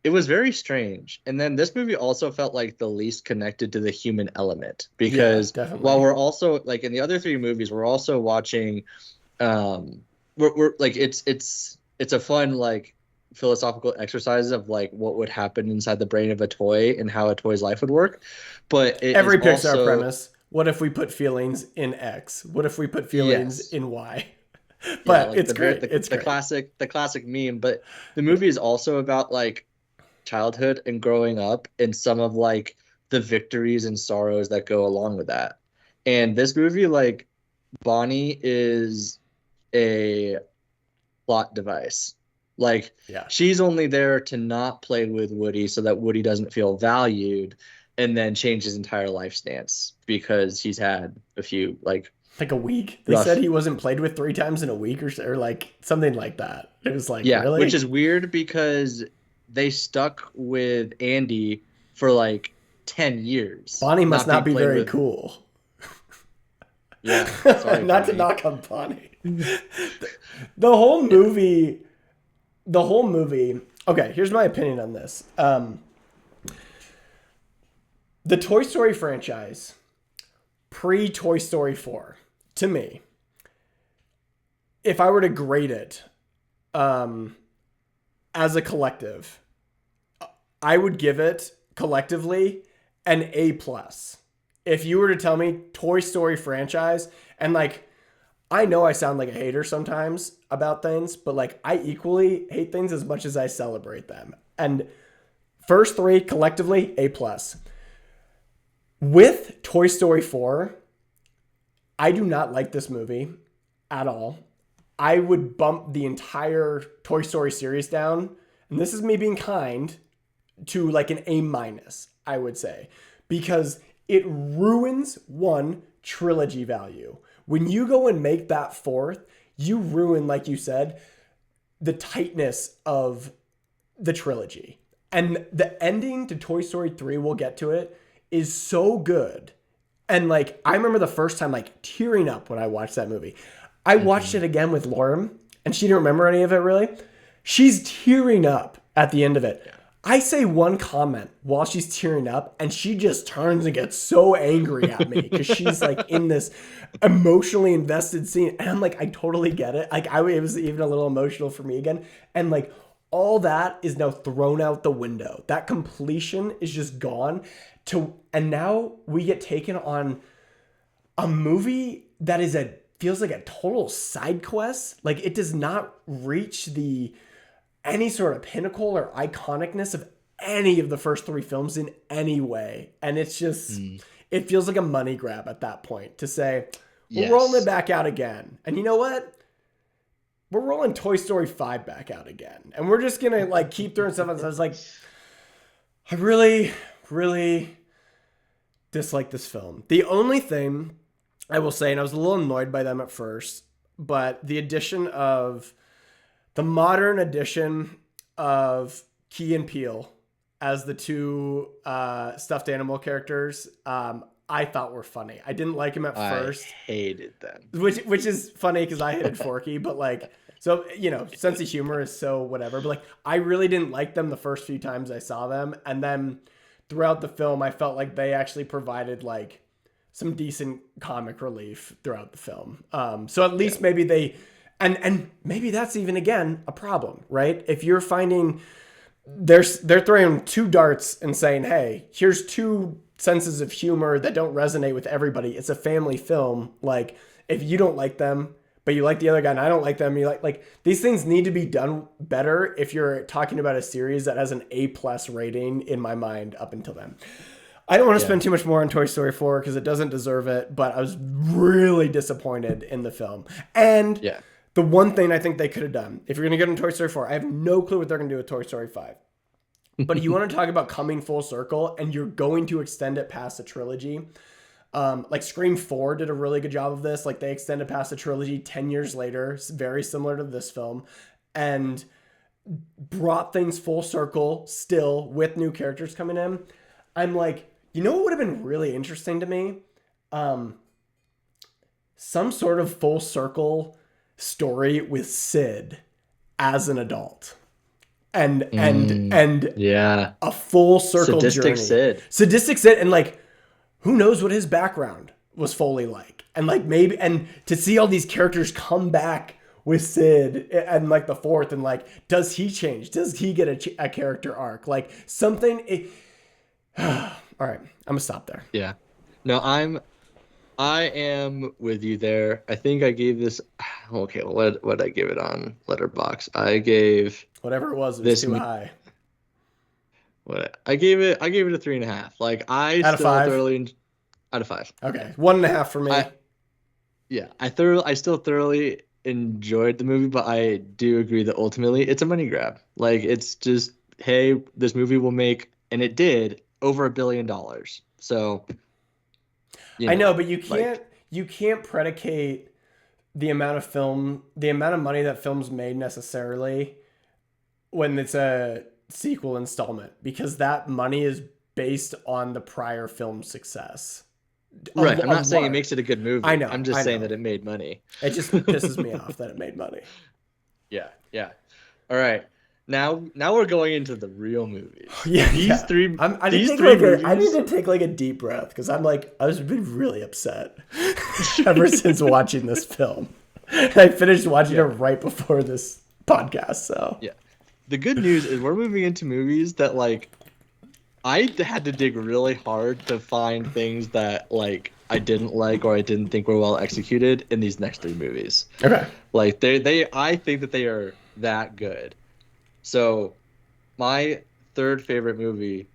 Speaker 2: It was very strange. And then this movie also felt like the least connected to the human element because while we're also like in the other 3 movies, we're also watching, we're like, it's a fun, like philosophical exercise of like what would happen inside the brain of a toy and how a toy's life would work. But
Speaker 1: every Pixar premise, what if we put feelings in X? What if we put feelings in Y? But like it's great. It's
Speaker 2: the classic meme. But the movie is also about like childhood and growing up and some of like the victories and sorrows that go along with that. And this movie, like Bonnie is a plot device. Like she's only there to not play with Woody so that Woody doesn't feel valued and then change his entire life stance because he's had a few like
Speaker 1: a week. They said he wasn't played with 3 times in a week or like something like that. It was like, really?
Speaker 2: Which is weird because they stuck with Andy for like 10 years.
Speaker 1: Bonnie must not be very cool.
Speaker 2: Yeah. Sorry,
Speaker 1: not to knock on Bonnie. The whole movie. Okay, here's my opinion on this. The Toy Story franchise, pre-Toy Story 4, to me, if I were to grade it as a collective, I would give it collectively an A+. if you were to tell me Toy Story franchise, and like, I know I sound like a hater sometimes about things, but like I equally hate things as much as I celebrate them. And first three collectively, A+. With Toy Story 4, I do not like this movie at all. I would bump the entire Toy Story series down, and this is me being kind, to like an A-, I would say, because it ruins one trilogy value. When you go and make that fourth, you ruin, like you said, the tightness of the trilogy. And the ending to Toy Story 3, we'll get to it, is so good. And like, I remember the first time like tearing up when I watched that movie. I watched it again with Lauren, and she didn't remember any of it really. She's tearing up at the end of it. I say one comment while she's tearing up, and she just turns and gets so angry at me because she's like in this emotionally invested scene. And I'm like, I totally get it. Like, it was even a little emotional for me again. And like, all that is now thrown out the window. That completion is just gone. And now we get taken on a movie that feels like a total side quest. Like, it does not reach any sort of pinnacle or iconicness of any of the first three films in any way. And it's just, it feels like a money grab at that point to say, we're rolling it back out again. And you know what? We're rolling Toy Story 5 back out again. And we're just going to like keep throwing stuff on. So I was like, I really, really dislike this film. The only thing I will say, and I was a little annoyed by them at first, but the modern edition of Key and Peele as the two stuffed animal characters, I thought were funny. I didn't like him at first.
Speaker 2: I hated them.
Speaker 1: Which is funny because I hated Forky, but like, so, you know, sense of humor is so whatever. But like, I really didn't like them the first few times I saw them. And then throughout the film, I felt like they actually provided like some decent comic relief throughout the film. So at least maybe they, and maybe that's even, again, a problem, right? If you're finding they're throwing two darts and saying, hey, here's two senses of humor that don't resonate with everybody. It's a family film. Like, if you don't like them, but you like the other guy and I don't like them, you like these things need to be done better if you're talking about a series that has an A+ rating in my mind up until then. I don't want to spend too much more on Toy Story 4 because it doesn't deserve it, but I was really disappointed in the film. And the one thing I think they could have done, if you're going to get into Toy Story 4, I have no clue what they're going to do with Toy Story 5. But if you want to talk about coming full circle and you're going to extend it past a trilogy, like Scream 4 did a really good job of this. Like, they extended past the trilogy 10 years later, very similar to this film, and brought things full circle still with new characters coming in. I'm like, you know what would have been really interesting to me? Some sort of full circle story with Sid as an adult. And a full circle journey. Sadistic Sid. And like, who knows what his background was fully like. And like, maybe, and to see all these characters come back with Sid and like the fourth, and like, does he change? Does he get a character arc? Like something. All right, I'm gonna stop there.
Speaker 2: Yeah. No, I am with you there. I think I gave this. Okay, well, what did I give it on Letterboxd? I gave
Speaker 1: whatever it was too high.
Speaker 2: What I gave it a 3.5. Like, I
Speaker 1: out of
Speaker 2: still
Speaker 1: 5?
Speaker 2: thoroughly out of 5.
Speaker 1: Okay, 1.5 for me.
Speaker 2: I still thoroughly enjoyed the movie, but I do agree that ultimately it's a money grab. Like, it's just, hey, this movie will make, and it did, over $1 billion. So,
Speaker 1: I know, but you can't predicate the amount of money that films made necessarily when it's a sequel installment, because that money is based on the prior film's success.
Speaker 2: Right. I'm not saying it makes it a good movie.
Speaker 1: I know.
Speaker 2: I'm just saying that it made money.
Speaker 1: It just pisses me off that it made money.
Speaker 2: Yeah. Yeah. All right. Now we're going into the real movies.
Speaker 1: These
Speaker 2: three.
Speaker 1: I need to take like a deep breath because I was been really upset ever since watching this film. And I finished watching it right before this podcast. So
Speaker 2: yeah, the good news is we're moving into movies that, like, I had to dig really hard to find things that like I didn't like or I didn't think were well executed in these next three movies.
Speaker 1: Okay.
Speaker 2: Like I think that they are that good. So my third favorite movie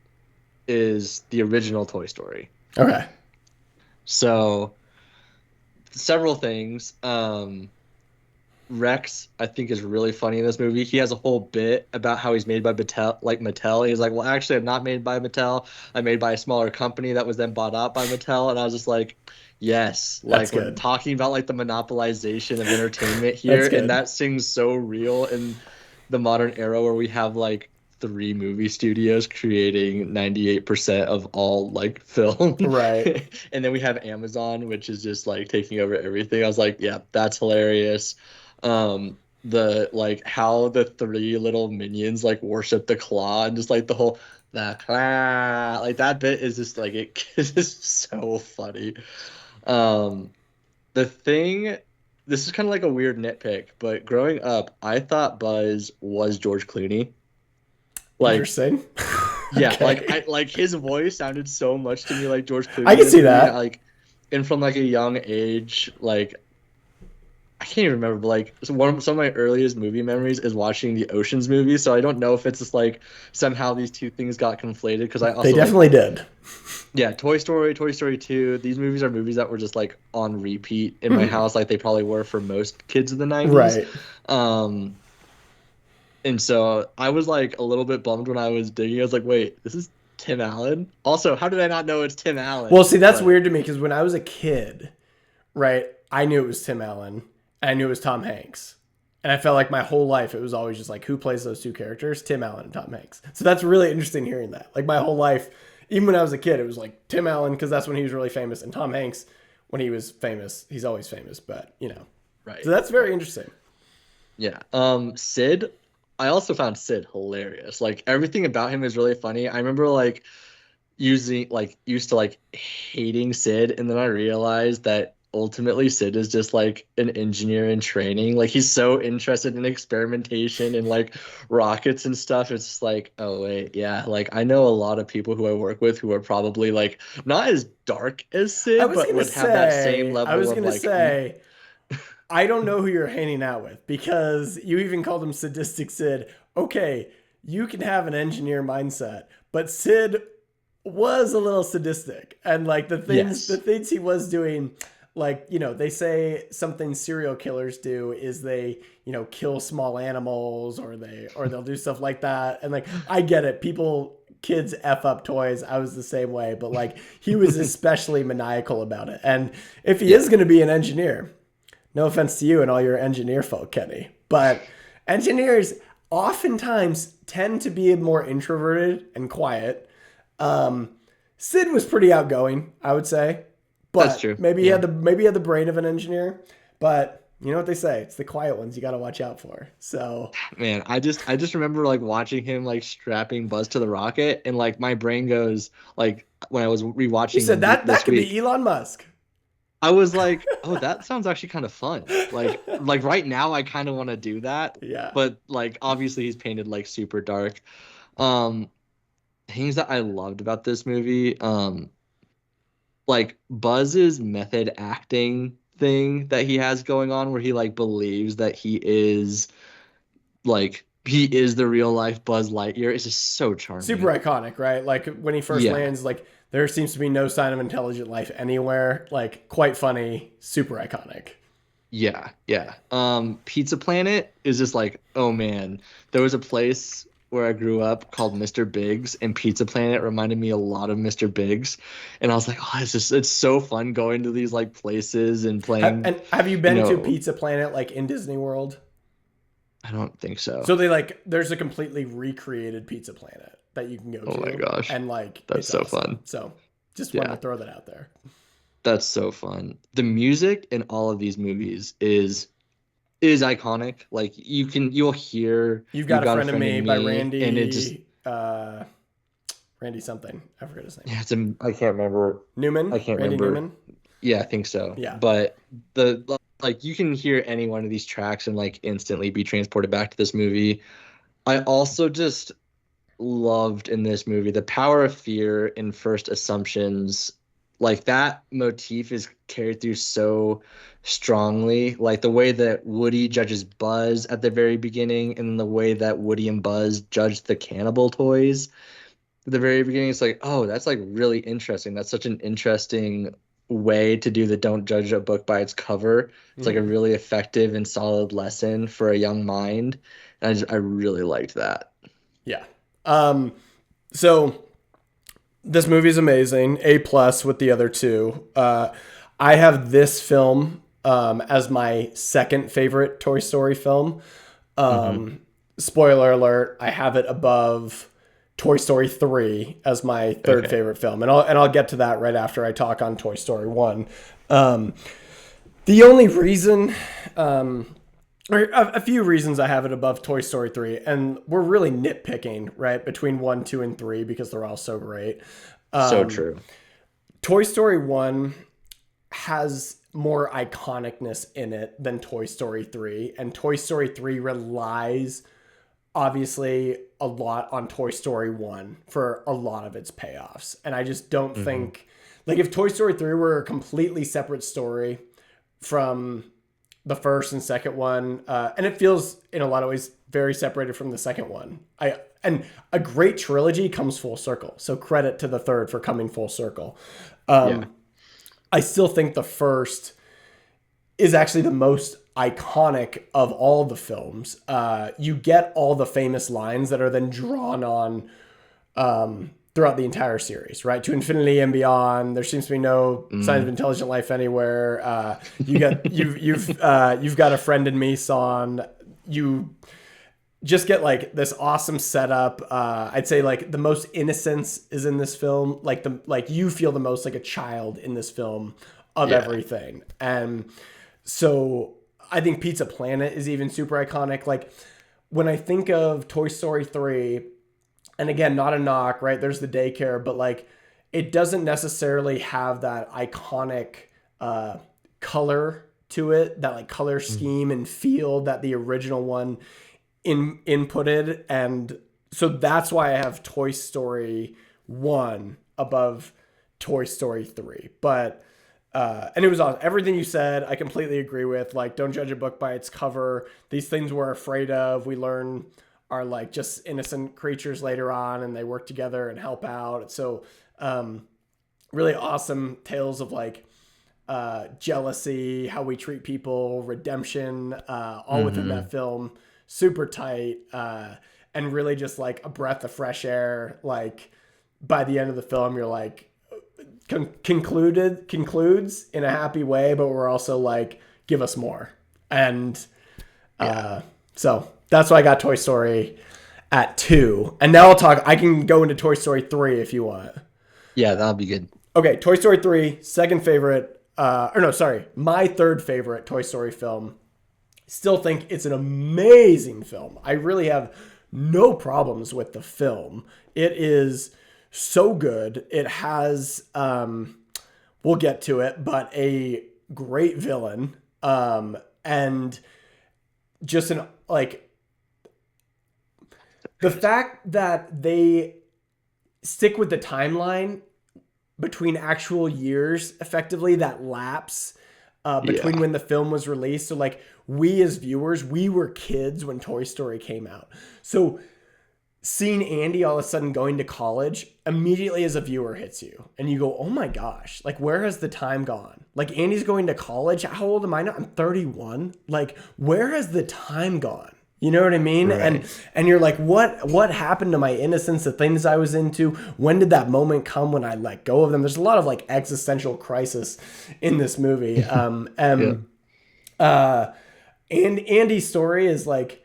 Speaker 2: is the original Toy Story.
Speaker 1: Okay.
Speaker 2: So several things. Rex, I think, is really funny in this movie. He has a whole bit about how he's made by Mattel, like Mattel. He's like, well, actually, I'm not made by Mattel. I'm made by a smaller company that was then bought out by Mattel. And I was just like, yes,
Speaker 1: That's
Speaker 2: like we're
Speaker 1: good.
Speaker 2: talking about like the monopolization of entertainment
Speaker 1: That's
Speaker 2: here, and
Speaker 1: good.
Speaker 2: that seems so real in the modern era where we have like three movie studios creating 98% of all like film.
Speaker 1: Right.
Speaker 2: And then we have Amazon, which is just like taking over everything. I was like, yeah, that's hilarious. The like how the three little minions like worship the claw and just like the whole the claw, like that bit is just like it is just so funny. Um, the thing, this is kind of like a weird nitpick, but growing up, I thought Buzz was George Clooney. Like,
Speaker 1: Interesting.
Speaker 2: yeah, like
Speaker 1: Okay.
Speaker 2: his voice sounded so much to me like George Clooney
Speaker 1: I
Speaker 2: in
Speaker 1: can
Speaker 2: this
Speaker 1: see
Speaker 2: movie, and
Speaker 1: that.
Speaker 2: like, and from like a young age, like I can't even remember, but like some of my earliest movie memories is watching the Ocean's movie. So I don't know if it's just like somehow these two things got conflated because I
Speaker 1: They
Speaker 2: also like,
Speaker 1: definitely did.
Speaker 2: yeah, Toy Story, Toy Story 2. These movies are movies that were just like on repeat in my
Speaker 1: Mhm.
Speaker 2: house, like they probably were for most kids of the 90s.
Speaker 1: Right.
Speaker 2: Um, and so I was like a little bit bummed when I was digging. I was like, wait, this is Tim Allen? Also, how did I not know it's Tim
Speaker 1: Well,
Speaker 2: Allen?
Speaker 1: see, that's
Speaker 2: But
Speaker 1: weird to me because when I was a kid, right, I knew it was Tim Allen and I knew it was Tom Hanks. And I felt like my whole life it was always just like, who plays those two characters? Tim Allen and Tom Hanks. So that's really interesting hearing that. Like my whole life, even when I was a kid, it was like Tim Allen because that's when he was really famous, and Tom Hanks when he was famous. He's always famous, but you know.
Speaker 2: right,
Speaker 1: So that's very
Speaker 2: right.
Speaker 1: interesting.
Speaker 2: Yeah. Sid, I also found Sid hilarious. Like everything about him is really funny. I remember like used to like hating Sid, and then I realized that ultimately Sid is just like an engineer in training. Like he's so interested in experimentation and like rockets and stuff. It's just like, oh wait, yeah. Like I know a lot of people who I work with who are probably like not as dark as Sid, but would have that same
Speaker 1: I
Speaker 2: level
Speaker 1: was
Speaker 2: of
Speaker 1: gonna
Speaker 2: like
Speaker 1: say, I don't know who you're hanging out with because you even called him sadistic Sid. Okay, you can have an engineer mindset, but Sid was a little sadistic, and like the
Speaker 2: yes.
Speaker 1: things he was doing, like they say something serial killers do is they kill small animals or they'll do stuff like that, and like I get it, people. Kids f up toys. I was the same way, but like he was especially maniacal about it. And if he is
Speaker 2: Yeah.
Speaker 1: going to be an engineer, no offense to you and all your engineer folk, Kenny, but engineers oftentimes tend to be more introverted and quiet. Um, Sid was pretty outgoing, I would say,
Speaker 2: That's
Speaker 1: but
Speaker 2: true. Yeah.
Speaker 1: maybe he had the brain of an engineer. But you know what they say? It's the quiet ones you got to watch out for. So
Speaker 2: Man, I just remember like watching him like strapping Buzz to the rocket, and like my brain goes like when I was
Speaker 1: you
Speaker 2: rewatching
Speaker 1: said
Speaker 2: them
Speaker 1: that
Speaker 2: this
Speaker 1: could be
Speaker 2: week,
Speaker 1: Elon Musk.
Speaker 2: I was like, oh, that sounds actually kind of fun. Like right now I kind of want to do that,
Speaker 1: Yeah,
Speaker 2: but like obviously he's painted like super dark. Um Things that I loved about this movie, like Buzz's method acting thing that he has going on where he like believes that he is the real life Buzz Lightyear. It's just so
Speaker 1: super
Speaker 2: charming.
Speaker 1: iconic, right? Like when he first
Speaker 2: Yeah,
Speaker 1: lands, like there seems to be no sign of intelligent life anywhere. Like quite funny, super iconic.
Speaker 2: yeah, yeah. Pizza Planet is just like, oh man, there was a place where I grew up called Mr. Biggs, and Pizza Planet reminded me a lot of Mr. Biggs. And I was like, oh, it's so fun going to these like places and playing,
Speaker 1: Have you
Speaker 2: you
Speaker 1: been to
Speaker 2: know,
Speaker 1: Pizza Planet like in Disney World?
Speaker 2: I don't think so.
Speaker 1: So they like there's a completely recreated Pizza Planet that you can go
Speaker 2: Oh my
Speaker 1: to,
Speaker 2: gosh,
Speaker 1: and like
Speaker 2: that's
Speaker 1: it's
Speaker 2: so
Speaker 1: awesome.
Speaker 2: fun.
Speaker 1: So just wanted to
Speaker 2: Yeah.
Speaker 1: throw that out there.
Speaker 2: That's so fun. The music in all of these movies is iconic. Like you'll hear
Speaker 1: You've
Speaker 2: "You
Speaker 1: got a
Speaker 2: Got a
Speaker 1: friend of
Speaker 2: Friend in
Speaker 1: me by
Speaker 2: Me," and it just
Speaker 1: Randy something. I forget his name.
Speaker 2: yeah, I can't remember. I
Speaker 1: Newman,
Speaker 2: can't
Speaker 1: Randy
Speaker 2: remember.
Speaker 1: Newman.
Speaker 2: Yeah, I think so.
Speaker 1: Yeah.
Speaker 2: But like you can hear any one of these tracks and like instantly be transported back to this movie. I also just loved in this movie, the power of fear in first assumptions, like that motif is carried through so strongly. Like the way that Woody judges Buzz at the very beginning, and the way that Woody and Buzz judge the cannibal toys at the very beginning. It's like, oh, that's like really interesting. That's such an interesting way to do the don't judge a book by its cover. It's like a
Speaker 1: Mhm.
Speaker 2: really effective and solid lesson for a young mind. And I really liked that.
Speaker 1: Yeah. Um, so this movie is amazing. A plus with the other two. I have this film as my second favorite Toy Story film.
Speaker 2: Hmm.
Speaker 1: Spoiler alert: I have it above Toy Story 3 as my third
Speaker 2: Okay.
Speaker 1: favorite film, and I'll get to that right after I talk on Toy Story 1. Um, the only reason, or a few reasons I have it above Toy Story 3, and we're really nitpicking, right, between 1, 2, and 3 because they're all so great.
Speaker 2: So
Speaker 1: Um,
Speaker 2: true.
Speaker 1: Toy Story 1 has more iconicness in it than Toy Story 3, and Toy Story 3 relies obviously a lot on Toy Story 1 for a lot of its payoffs. And I just don't
Speaker 2: Hmm.
Speaker 1: think, like, if Toy Story 3 were a completely separate story from the first and second one, and it feels in a lot of ways very separated from the second one. And a great trilogy comes full circle. So credit to the third for coming full circle.
Speaker 2: Yeah.
Speaker 1: I still think the first is actually the most iconic of all the films. You get all the famous lines that are then drawn on throughout the entire series, right? To infinity and beyond. There seems to be no signs of
Speaker 2: Mm.
Speaker 1: intelligent life anywhere. You've got a friend in me song. You just get like this awesome setup. I'd say like the most innocence is in this film. Like you feel the most like a child in this film of
Speaker 2: Yeah.
Speaker 1: everything. And so I think Pizza Planet is even super iconic. Like when I think of Toy Story 3, and again, not a knock, right? There's the daycare, but like it doesn't necessarily have that iconic uh, color to it, that like color
Speaker 2: Mm.
Speaker 1: scheme and feel that the original one inputted. And so that's why I have Toy Story 1 above Toy Story 3. But and it was awesome. Everything you said, I completely agree with. Like, don't judge a book by its cover. These things we're afraid of, we learn are like just innocent creatures later on, and they work together and help out. So, really awesome tales of like jealousy, how we treat people, redemption, all within that
Speaker 2: Hmm.
Speaker 1: film. Super tight, and really just like a breath of fresh air. Like by the end of the film, you're like concludes in a happy way, but we're also like, give us more. And
Speaker 2: Yeah.
Speaker 1: so that's why I got Toy Story at 2. And now I can go into Toy Story 3 if you want.
Speaker 2: Yeah, that'll be good.
Speaker 1: Okay, Toy Story 3, second favorite, or no, sorry, my third favorite Toy Story film. Still think it's an amazing film. I really have no problems with the film. It is so good. It has, we'll get to it, but a great villain. And just an, like, the fact that they stick with the timeline between actual years, effectively, that lapse between
Speaker 2: Yeah.
Speaker 1: when the film was released. So, like, we as viewers, we were kids when Toy Story came out. So, seeing Andy all of a sudden going to college immediately as a viewer hits you. And you go, oh my gosh, like, where has the time gone? Like, Andy's going to college. How old am I now? I'm 31. Like, where has the time gone? You know what I mean?
Speaker 2: Right.
Speaker 1: And you're like, what happened to my innocence, the things I was into? When did that moment come when I let go of them? There's a lot of like existential crisis in this movie.
Speaker 2: Yeah.
Speaker 1: And Andy's story is like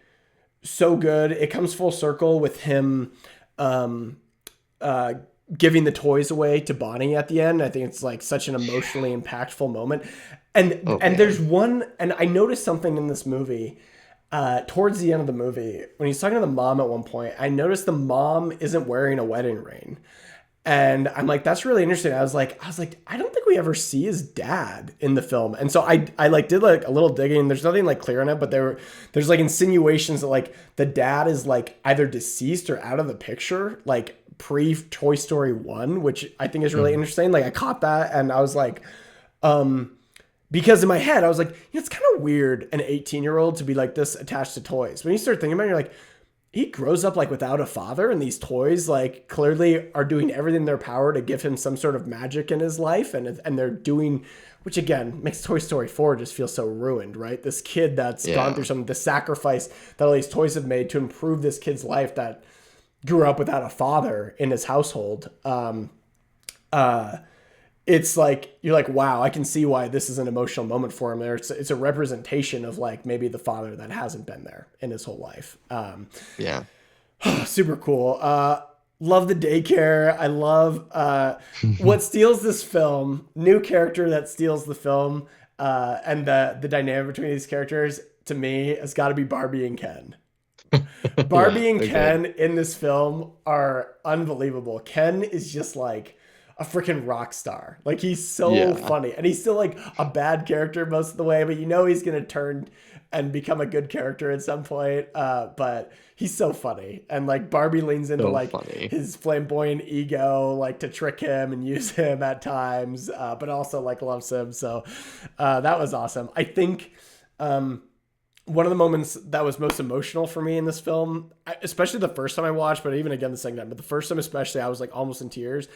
Speaker 1: so good. It comes full circle with him uh, giving the toys away to Bonnie at the end. I think it's like such an emotionally impactful moment.
Speaker 2: Oh
Speaker 1: And there's
Speaker 2: man.
Speaker 1: one, and I noticed something in this movie towards the end of the movie when he's talking to the mom at one point. I noticed the mom isn't wearing a wedding ring, And I'm like, that's really interesting. I was like, I don't think we ever see his dad in the film. And so I like did like a little digging. There's nothing like clear on it, but there's like insinuations that like the dad is like either deceased or out of the picture, like pre Toy Story 1, which I think is really interesting. Like I caught that and I was like, because in my head, I was like, it's kind of weird an 18-year-old to be like this attached to toys. When you start thinking about it, you're like, he grows up like without a father, and these toys like clearly are doing everything in their power to give him some sort of magic in his life, and they're doing, which again makes Toy Story 4 just feel so ruined, right? This kid that's gone through the sacrifice that all these toys have made to improve this kid's life that grew up without a father in his household. It's like you're like, wow, I can see why this is an emotional moment for him. There, it's a representation of like maybe the father that hasn't been there in his whole life.
Speaker 2: Yeah.
Speaker 1: Super cool. Love the daycare. I love what steals this film. New character that steals the film, and the dynamic between these characters to me has got to be Barbie and Ken. Barbie and Ken in this film are unbelievable. Ken is just like a freaking rock star. Like he's so funny, and he's still like a bad character most of the way, but you know he's gonna turn and become a good character at some point. But he's so funny, and like Barbie leans into his flamboyant ego, like to trick him and use him at times, but also like loves him. So that was awesome. I think one of the moments that was most emotional for me in this film, especially the first time I watched, but even again the second time, but the first time especially, I was like almost in tears,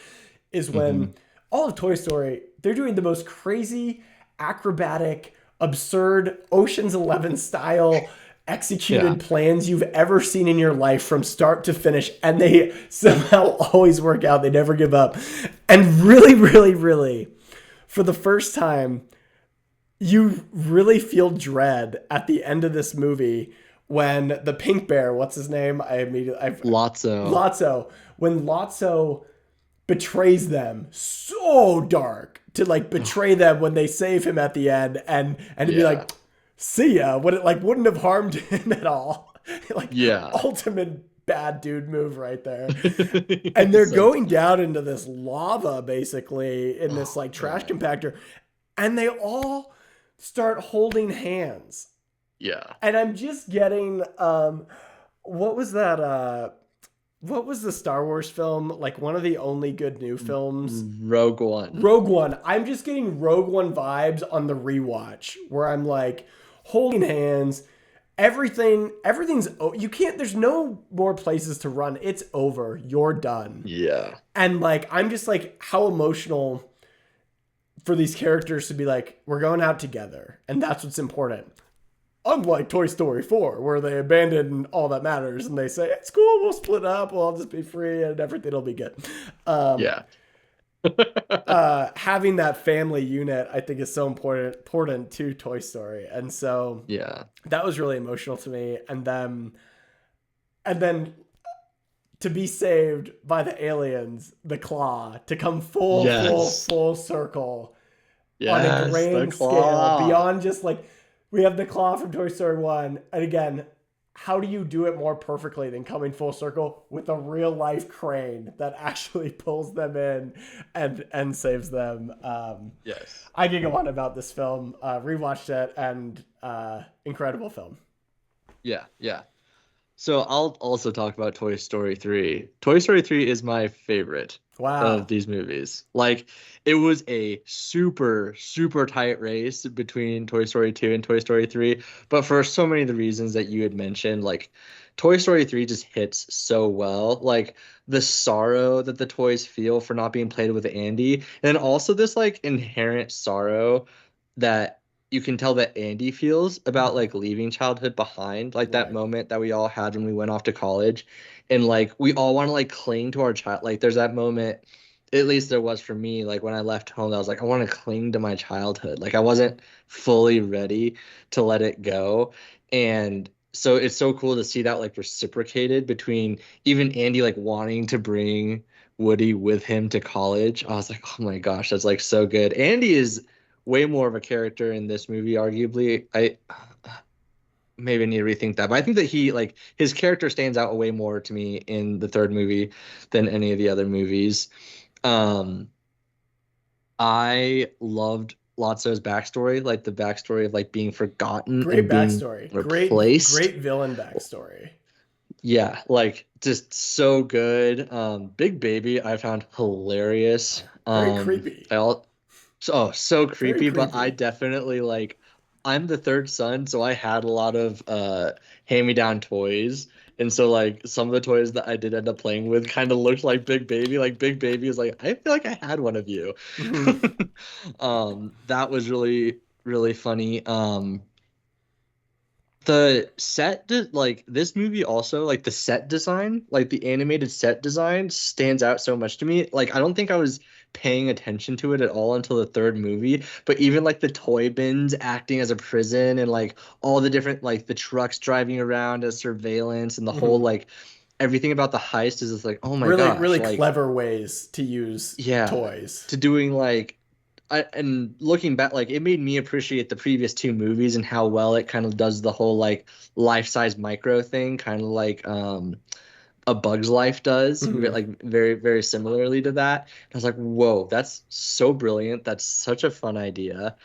Speaker 1: is when all of Toy Story, they're doing the most crazy, acrobatic, absurd, Ocean's 11 style executed plans you've ever seen in your life from start to finish. And they somehow always work out. They never give up. And really, really, really, for the first time, you really feel dread at the end of this movie when the pink bear, what's his name? Lotso. When Lotso betrays them so dark, to like betray them when they save him at the end, and to be like, see ya, when it like wouldn't have harmed him at all. Like ultimate bad dude move right there. And they're going down into this lava basically in this like trash compactor, and they all start holding hands. And I'm just getting what was that what was the Star Wars film? Like one of the only good new films?
Speaker 2: Rogue One.
Speaker 1: Rogue One. I'm just getting Rogue One vibes on the rewatch where I'm like holding hands. Everything's, you can't, there's no more places to run. It's over. You're done. And like, I'm just like, how emotional for these characters to be like, we're going out together. And that's what's important. Unlike Toy Story 4, where they abandon all that matters and they say, it's cool, we'll split up, we'll all just be free and everything will be good. Having that family unit, I think, is so important to Toy Story. And so that was really emotional to me. And then to be saved by the aliens, the claw, to come full circle on a grand scale, beyond just like, we have the claw from Toy Story 1. And again, how do you do it more perfectly than coming full circle with a real life crane that actually pulls them in and saves them? I could go on about this film. Rewatched it, and incredible film.
Speaker 2: So I'll also talk about Toy Story 3. Toy Story 3 is my favorite of these movies. Like, it was a super, super tight race between Toy Story 2 and Toy Story 3. But for so many of the reasons that you had mentioned, like, Toy Story 3 just hits so well. Like, the sorrow that the toys feel for not being played with Andy. And also this, like, inherent sorrow that you can tell that Andy feels about like leaving childhood behind, like that moment that we all had when we went off to college, and like we all want to like cling to our child. Like there's that moment, at least there was for me, like when I left home, I was like, I want to cling to my childhood. Like I wasn't fully ready to let it go. And so it's so cool to see that like reciprocated between even Andy like wanting to bring Woody with him to college. I was like, oh my gosh, that's like so good. Andy is way more of a character in this movie, arguably. I maybe need to rethink that, but I think that he like his character stands out way more to me in the third movie than any of the other movies. Um, I loved Lotso's backstory, like the backstory of like being forgotten
Speaker 1: Great
Speaker 2: and being
Speaker 1: backstory.
Speaker 2: replaced.
Speaker 1: Great villain backstory.
Speaker 2: Yeah, like just so good. Big Baby, I found hilarious.
Speaker 1: Very creepy.
Speaker 2: I all so
Speaker 1: Very
Speaker 2: creepy, but I
Speaker 1: creepy.
Speaker 2: definitely like I'm the third son, so I had a lot of hand-me-down toys. And so like some of the toys that I did end up playing with kind of looked like Big Baby. Like Big Baby was like, I feel like I had one of you.
Speaker 1: Mhm.
Speaker 2: That was really, really funny. The like this movie also like the set design, like the animated set design stands out so much to me. Like I don't think I was paying attention to it at all until the third movie, but even like the toy bins acting as a prison and like all the different like the trucks driving around as surveillance and the whole
Speaker 1: Mhm.
Speaker 2: like everything about the heist is just like, oh my
Speaker 1: Really,
Speaker 2: gosh,
Speaker 1: really
Speaker 2: like
Speaker 1: clever ways to use
Speaker 2: yeah,
Speaker 1: toys.
Speaker 2: to doing like and looking back, like it made me appreciate the previous two movies and how well it kind of does the whole like life-size micro thing, kind of like A Bug's Life does,
Speaker 1: Mhm.
Speaker 2: like very, very similarly to that. And I was like, whoa, that's so brilliant. That's such a fun idea.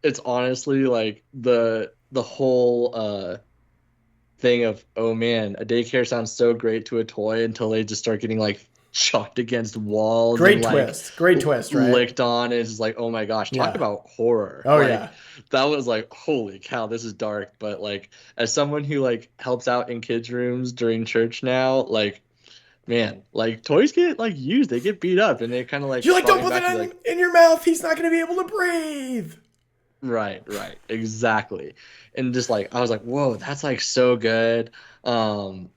Speaker 2: It's honestly like the whole thing of, oh man, a daycare sounds so great to a toy until they just start getting like chucked against walls and
Speaker 1: Great
Speaker 2: like
Speaker 1: twist. Great twist, right?
Speaker 2: licked on. And it's just like, oh my gosh, talk
Speaker 1: Yeah.
Speaker 2: about horror.
Speaker 1: Oh
Speaker 2: Like
Speaker 1: yeah.
Speaker 2: that was like, holy cow, this is dark. But like as someone who like helps out in kids' rooms during church now, like man, like toys get like used, they get beat up, and they kind of like
Speaker 1: You're like,
Speaker 2: brought
Speaker 1: don't
Speaker 2: me
Speaker 1: put
Speaker 2: back to
Speaker 1: that
Speaker 2: be like,
Speaker 1: in your mouth. He's not going to be able to breathe.
Speaker 2: right, right, exactly. And just like I was like, whoa, that's like so good. Um,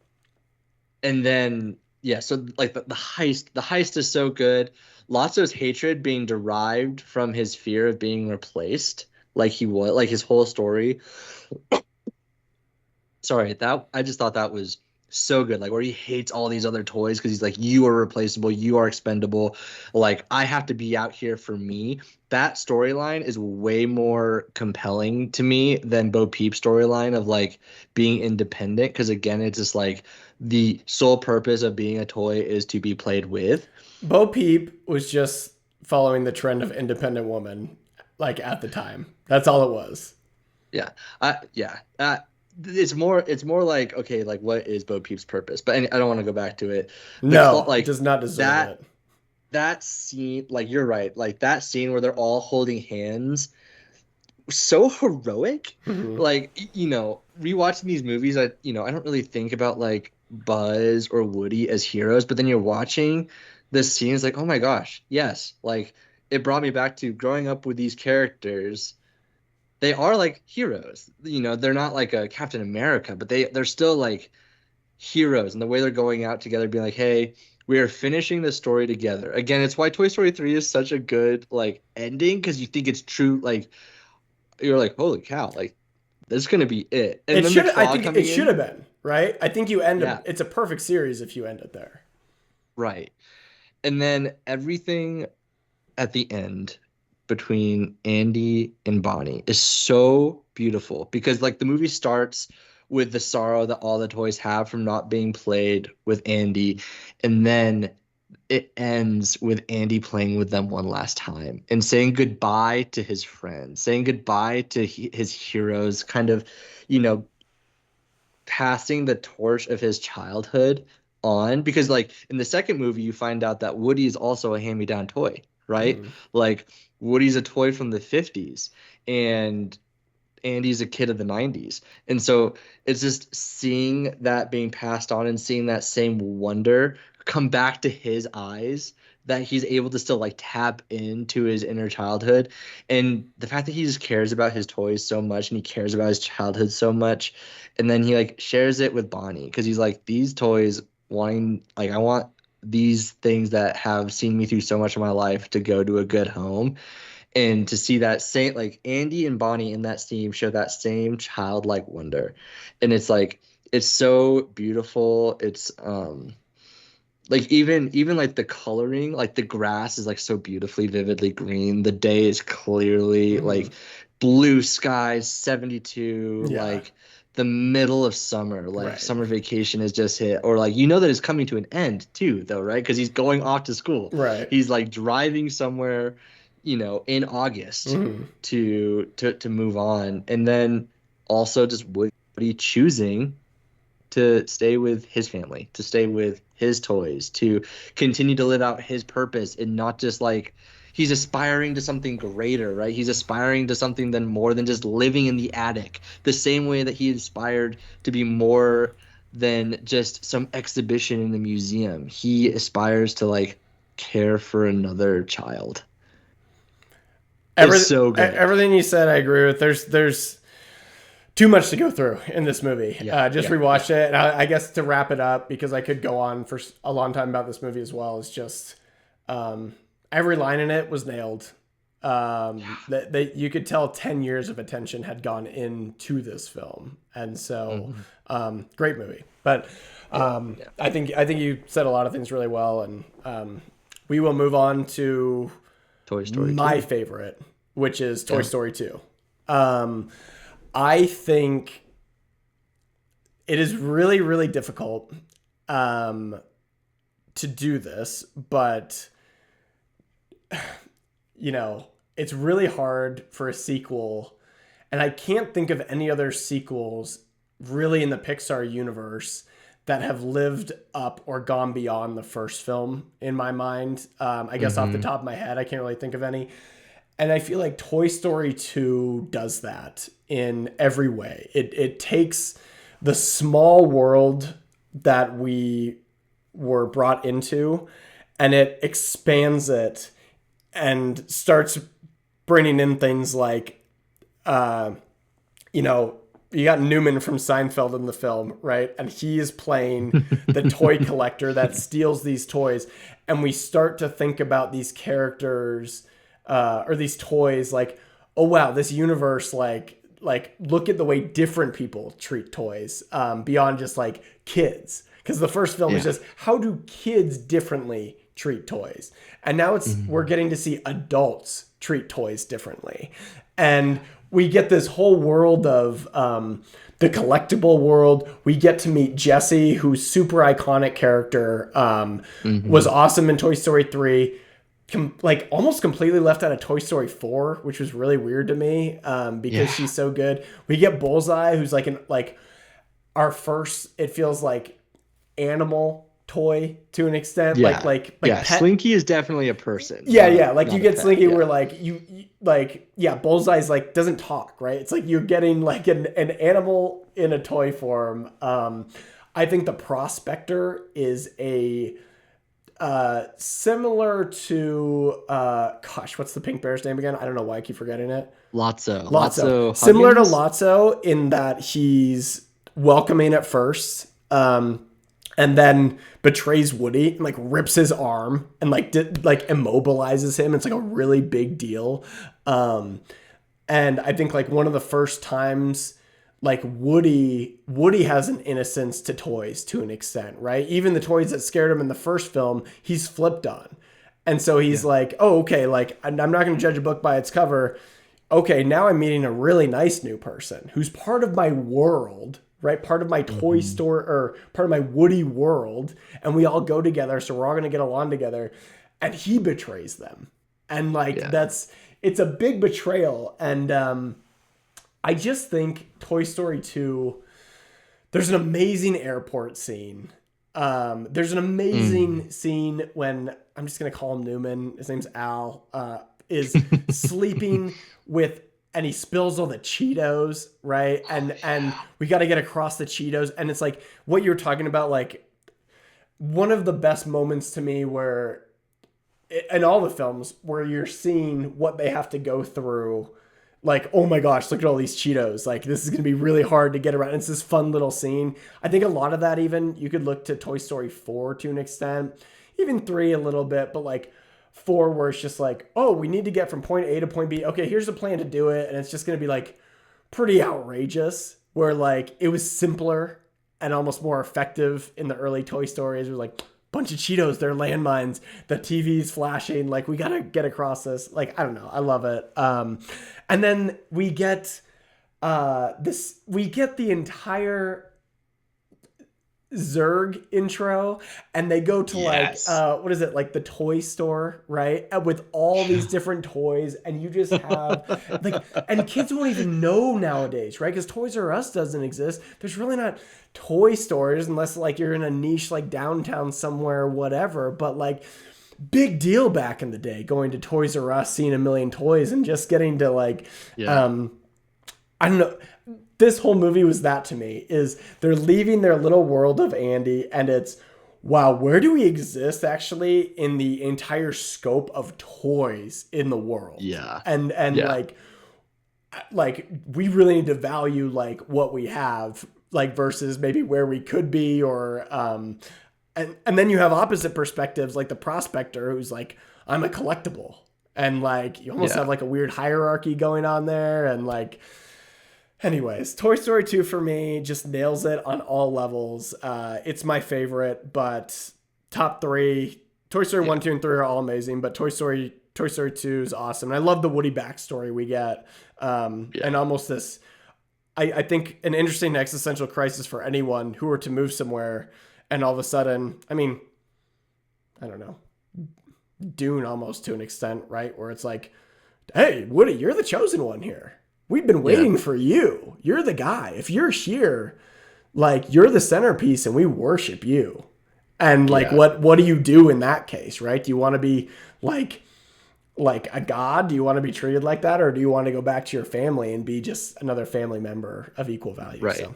Speaker 2: and then yeah, so like the heist is so good. Lotso's hatred being derived from his fear of being replaced, like he was, like his whole story. Sorry, that I just thought that was so good. Like where he hates all these other toys because he's like, you are replaceable, you are expendable. Like I have to be out here for me. That storyline is way more compelling to me than Bo Peep's storyline of like being independent. Because again, it's just like the sole purpose of being a toy is to be played with.
Speaker 1: Bo Peep was just following the trend of independent woman, like at the time. That's all it was.
Speaker 2: Yeah, yeah. It's more like okay, like what is Bo Peep's purpose? But I don't want to go back to it.
Speaker 1: No, it
Speaker 2: Like
Speaker 1: does not deserve
Speaker 2: that
Speaker 1: it.
Speaker 2: that scene, like you're right, like that scene where they're all holding hands, so heroic.
Speaker 1: Mhm.
Speaker 2: Like, rewatching these movies, I don't really think about like Buzz or Woody as heroes, but then you're watching this scene, it's like, oh my gosh, yes, like it brought me back to growing up with these characters. They are like heroes. They're not like a Captain America, but they're still like heroes and the way they're going out together being like, hey, we are finishing the story together. Again, it's why Toy Story 3 is such a good like ending because you think it's true, like you're like, holy cow, like this is gonna be it. And
Speaker 1: It
Speaker 2: then the
Speaker 1: should. I
Speaker 2: claw
Speaker 1: think it
Speaker 2: coming
Speaker 1: should have
Speaker 2: in.
Speaker 1: been right. I think you end.
Speaker 2: Yeah,
Speaker 1: It's a perfect series if you end it there.
Speaker 2: right. And then everything at the end between Andy and Bonnie is so beautiful because like the movie starts with the sorrow that all the toys have from not being played with Andy, and then it ends with Andy playing with them one last time and saying goodbye to his friends, saying goodbye to his heroes, kind of, you know, passing the torch of his childhood on because like in the second movie you find out that Woody is also a hand-me-down toy, right?
Speaker 1: Mhm.
Speaker 2: Like Woody's a toy from the 50s and Andy's a kid of the 90s. And so it's just seeing that being passed on and seeing that same wonder come back to his eyes that he's able to still like tap into his inner childhood. And the fact that he just cares about his toys so much and he cares about his childhood so much. And then he like shares it with Bonnie because he's like, these toys wanting, like, I want these things that have seen me through so much of my life to go to a good home and to see that same like Andy and Bonnie in that scene show that same childlike wonder. And it's like it's so beautiful. It's like even like the coloring, like the grass is like so beautifully vividly green. The day is clearly
Speaker 1: Mhm.
Speaker 2: like blue skies, 72,
Speaker 1: Yeah.
Speaker 2: like the middle of summer, like
Speaker 1: Right.
Speaker 2: summer vacation has just hit, or like you know that it's coming to an end too, though, right? Because he's going off to school.
Speaker 1: Right.
Speaker 2: He's like driving somewhere, in August
Speaker 1: Hmm.
Speaker 2: to move on, and then also just Woody choosing to stay with his family, to stay with his toys, to continue to live out his purpose and not just like he's aspiring to something greater, right? He's aspiring to something then more than just living in the attic. The same way that he aspired to be more than just some exhibition in the museum. He aspires to like care for another child. It's so good.
Speaker 1: Everything you said, I agree with. There's too much to go through in this movie.
Speaker 2: Yeah,
Speaker 1: Just
Speaker 2: yeah,
Speaker 1: rewatched
Speaker 2: yeah.
Speaker 1: it, and I guess to wrap it up, because I could go on for a long time about this movie as well, is just every line in it was nailed. That you could tell 10 years of attention had gone into this film, and so great movie. But
Speaker 2: Yeah.
Speaker 1: I think you said a lot of things really well, and we will move on to
Speaker 2: Toy Story
Speaker 1: my
Speaker 2: 2.
Speaker 1: favorite, which is Toy Story 2. I think it is really, really difficult to do this, but it's really hard for a sequel, and I can't think of any other sequels really in the Pixar universe that have lived up or gone beyond the first film in my mind. I guess off the top of my head, I can't really think of any. And I feel like Toy Story 2 does that in every way. It takes the small world that we were brought into, and it expands it and starts bringing in things like, you got Newman from Seinfeld in the film, right? And he is playing the toy collector that steals these toys. And we start to think about these characters or these toys like, oh, wow, this universe, like look at the way different people treat toys beyond just like kids. Because the first film is just how do kids differently treat toys? And now we're getting to see adults treat toys differently. And we get this whole world of the collectible world. We get to meet Jessie, who's super iconic character, was awesome in Toy Story 3, like almost completely left out of Toy Story 4, which was really weird to me because she's so good. We get Bullseye, who's like our first, it feels like, animal toy to an extent. Like pet.
Speaker 2: Slinky is definitely a person.
Speaker 1: Like you get Slinky where Bullseye's like doesn't talk, right? It's like you're getting like an animal in a toy form. I think the Prospector is a similar to what's the pink bear's name again? I don't know why I keep forgetting it.
Speaker 2: Lotso.
Speaker 1: Similar to Lotso in that he's welcoming at first, and then betrays Woody and like rips his arm and like immobilizes him. It's like a really big deal. And I think like one of the first times like Woody has an innocence to toys to an extent, right? Even the toys that scared him in the first film, he's flipped on. And so he's like, oh, okay, like I'm not going to judge a book by its cover. Okay, now I'm meeting a really nice new person who's part of my world, right? Part of my toy store or part of my Woody world. And we all go together. So we're all going to get along together. And he betrays them. And it's a big betrayal. And I just think Toy Story 2, there's an amazing airport scene. There's an amazing scene when, I'm just going to call him Newman. His name's Al, is sleeping and he spills all the Cheetos, right? And we got to get across the Cheetos. And it's like what you're talking about, like one of the best moments to me where in all the films where you're seeing what they have to go through, like, oh my gosh, look at all these Cheetos. Like this is going to be really hard to get around. It's this fun little scene. I think a lot of that, even you could look to Toy Story 4 to an extent, even 3 a little bit, but like 4 where it's just like, oh, we need to get from point A to point B. Okay, here's the plan to do it. And it's just going to be like pretty outrageous where like it was simpler and almost more effective in the early Toy Stories. It was like bunch of Cheetos, they're landmines, the TV's flashing. Like we got to get across this. Like, I don't know. I love it. And then we get this we get the entire Zurg intro, and they go to like
Speaker 2: Yes.
Speaker 1: what is it, like the toy store, right? And with all these different toys, and you just have like, and kids won't even know nowadays, right? Because Toys R Us doesn't exist. There's really not toy stores unless like you're in a niche like downtown somewhere, whatever. But like, big deal back in the day, going to Toys R Us, seeing a million toys, and just getting to like,
Speaker 2: Yeah.
Speaker 1: I don't know. This whole movie was that to me, is they're leaving their little world of Andy, and it's, wow, where do we exist actually in the entire scope of toys in the world?
Speaker 2: Yeah.
Speaker 1: And
Speaker 2: Yeah.
Speaker 1: like we really need to value like what we have, like versus maybe where we could be, or and then you have opposite perspectives, like the prospector who's like, I'm a collectible. And like you almost
Speaker 2: Yeah.
Speaker 1: have like a weird hierarchy going on there, and like, anyways, Toy Story 2 for me just nails it on all levels. It's my favorite, but top three, Toy Story 1,
Speaker 2: Yeah.
Speaker 1: 2, and 3 are all amazing, but Toy Story 2 is awesome. And I love the Woody backstory we get.
Speaker 2: Yeah.
Speaker 1: And almost this, I think, an interesting existential crisis for anyone who were to move somewhere and all of a sudden, I mean, I don't know, Dune almost to an extent, right? Where it's like, hey, Woody, you're the chosen one here. We've been
Speaker 2: Yeah.
Speaker 1: waiting for you. You're the guy. If you're here, like, you're the centerpiece and we worship you. And like,
Speaker 2: Yeah.
Speaker 1: what do you do in that case, right? Do you want to be like a god? Do you want to be treated like that, or do you want to go back to your family and be just another family member of equal value?
Speaker 2: Right.
Speaker 1: So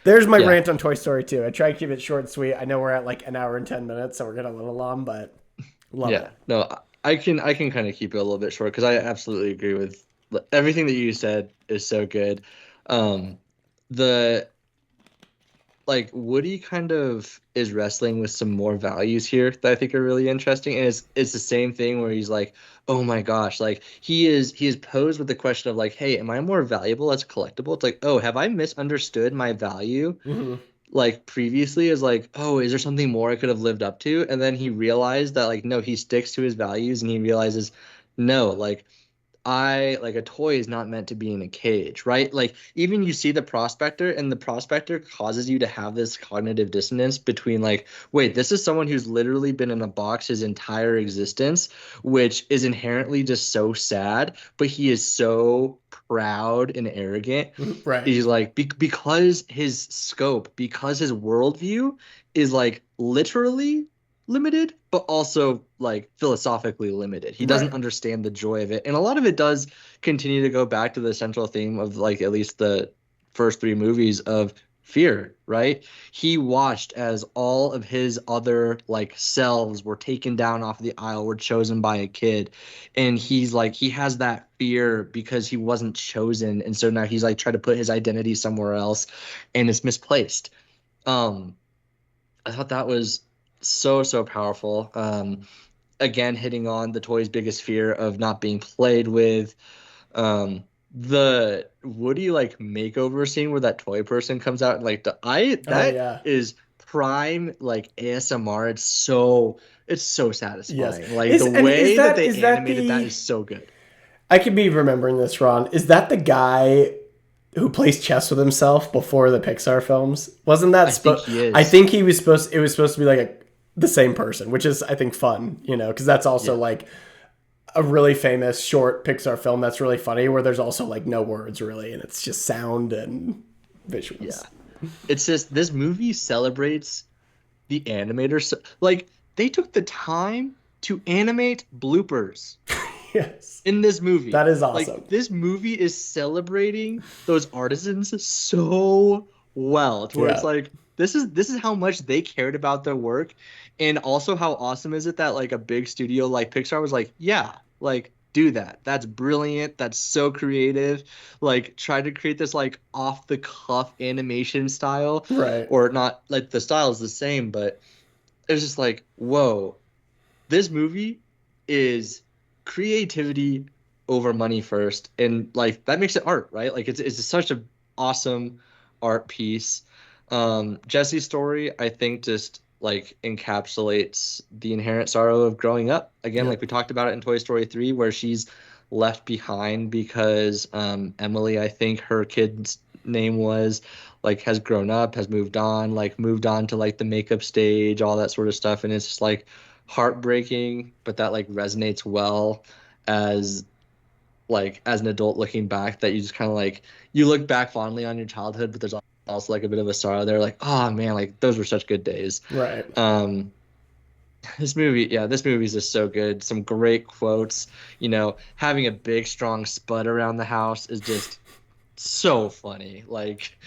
Speaker 1: there's my
Speaker 2: Yeah.
Speaker 1: rant on Toy Story 2. I try to keep it short and sweet. I know we're at like an hour and 10 minutes, so we're getting a little long, but love
Speaker 2: Yeah.
Speaker 1: it.
Speaker 2: No, I can kind of keep it a little bit short because I absolutely agree with everything that you said is so good. The like Woody kind of is wrestling with some more values here that I think are really interesting. And it's the same thing where he's like, oh my gosh, like he is posed with the question of like, hey, am I more valuable as a collectible? It's like, oh, have I misunderstood my value
Speaker 1: Hmm.
Speaker 2: like previously as like, oh, is there something more I could have lived up to? And then he realized that like, no, he sticks to his values and he realizes, no, like I like a toy is not meant to be in a cage, right? Like even you see the prospector and the prospector causes you to have this cognitive dissonance between like, wait, this is someone who's literally been in a box his entire existence, which is inherently just so sad, but he is so proud and arrogant.
Speaker 1: Right.
Speaker 2: He's like because his scope, because his worldview is like literally limited, but also like philosophically limited. He doesn't
Speaker 1: Right.
Speaker 2: understand the joy of it. And a lot of it does continue to go back to the central theme of like at least the first three movies of fear, right? He watched as all of his other like selves were taken down off the aisle, were chosen by a kid. And he's like, he has that fear because he wasn't chosen. And so now he's like trying to put his identity somewhere else and it's misplaced. Um, I thought that was so, so powerful. Again, hitting on the toy's biggest fear of not being played with. The Woody like makeover scene where that toy person comes out and like
Speaker 1: Oh
Speaker 2: that
Speaker 1: yeah.
Speaker 2: is prime like ASMR. It's so
Speaker 1: Yes.
Speaker 2: satisfying. Like the
Speaker 1: Is
Speaker 2: way that
Speaker 1: that
Speaker 2: they
Speaker 1: is that
Speaker 2: animated that
Speaker 1: the
Speaker 2: is so good.
Speaker 1: I could be remembering this wrong. Is that the guy who plays chess with himself before the Pixar films? Wasn't that
Speaker 2: I think
Speaker 1: supposed?
Speaker 2: he
Speaker 1: I
Speaker 2: is.
Speaker 1: think he was supposed. It was supposed to be like the same person, which is I think fun, because that's also
Speaker 2: Yeah.
Speaker 1: like a really famous short Pixar film that's really funny, where there's also like no words really, and it's just sound and
Speaker 2: Yeah.
Speaker 1: visuals.
Speaker 2: It's just this movie celebrates the animators. Like they took the time to animate bloopers
Speaker 1: Yes,
Speaker 2: in this movie.
Speaker 1: that is awesome.
Speaker 2: Like this movie is celebrating those artisans so well to where it's
Speaker 1: Yeah,
Speaker 2: like this is how much they cared about their work and also how awesome is it that like a big studio like Pixar was like, yeah, like do that. That's brilliant. That's so creative. Like try to create this like off the cuff animation style
Speaker 1: right.
Speaker 2: or not like the style is the same, but it's just like, whoa, this movie is creativity over money first, and like that makes it art, right? Like it's such a awesome art piece. Jesse's story, I think, just like encapsulates the inherent sorrow of growing up. Again, like
Speaker 1: Yep.
Speaker 2: we talked about it in Toy Story 3, where she's left behind because Emily, I think her kid's name was, like, has grown up, has moved on to like the makeup stage, all that sort of stuff, and it's just like heartbreaking, but that like resonates well as as an adult looking back, that you just kind of like you look back fondly on your childhood, but there's also like a bit of a sorrow there, like, oh man, like those were such good days.
Speaker 1: Right.
Speaker 2: um this movie is just so good. Some great quotes. Having a big strong spud around the house is just so funny. Like,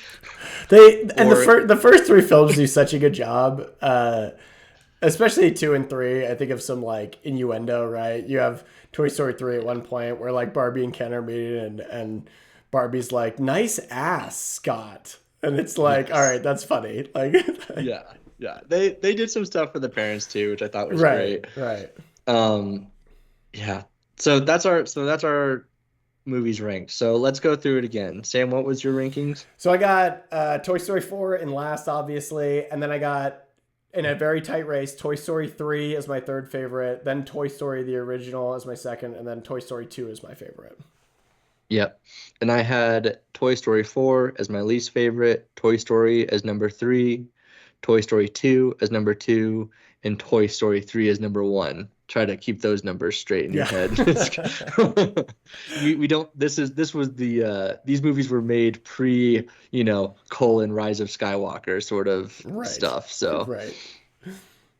Speaker 2: or
Speaker 1: The first three films do such a good job. Especially 2 and 3, I think of some like innuendo, right? You have Toy Story 3 at one point where like Barbie and Ken are meeting, and Barbie's like, "Nice ass, Scott," and it's like, all
Speaker 2: yes.
Speaker 1: right, that's funny. Like,
Speaker 2: Yeah, yeah. They did some stuff for the parents too, which I thought was
Speaker 1: right,
Speaker 2: great.
Speaker 1: right.
Speaker 2: Um, yeah. So that's our movies ranked. So let's go through it again. Sam, what was your rankings?
Speaker 1: So I got Toy Story 4 in last, obviously, and then I got in a very tight race Toy Story 3 as my third favorite, then Toy Story the original as my second, and then Toy Story 2 is my favorite.
Speaker 2: Yep. And I had Toy Story 4 as my least favorite, Toy Story as number 3, Toy Story 2 as number 2, and Toy Story 3 as number 1. Try to keep those numbers straight in your head. We don't this was these movies were made pre, Rise of Skywalker sort of
Speaker 1: Right.
Speaker 2: stuff. So
Speaker 1: Right.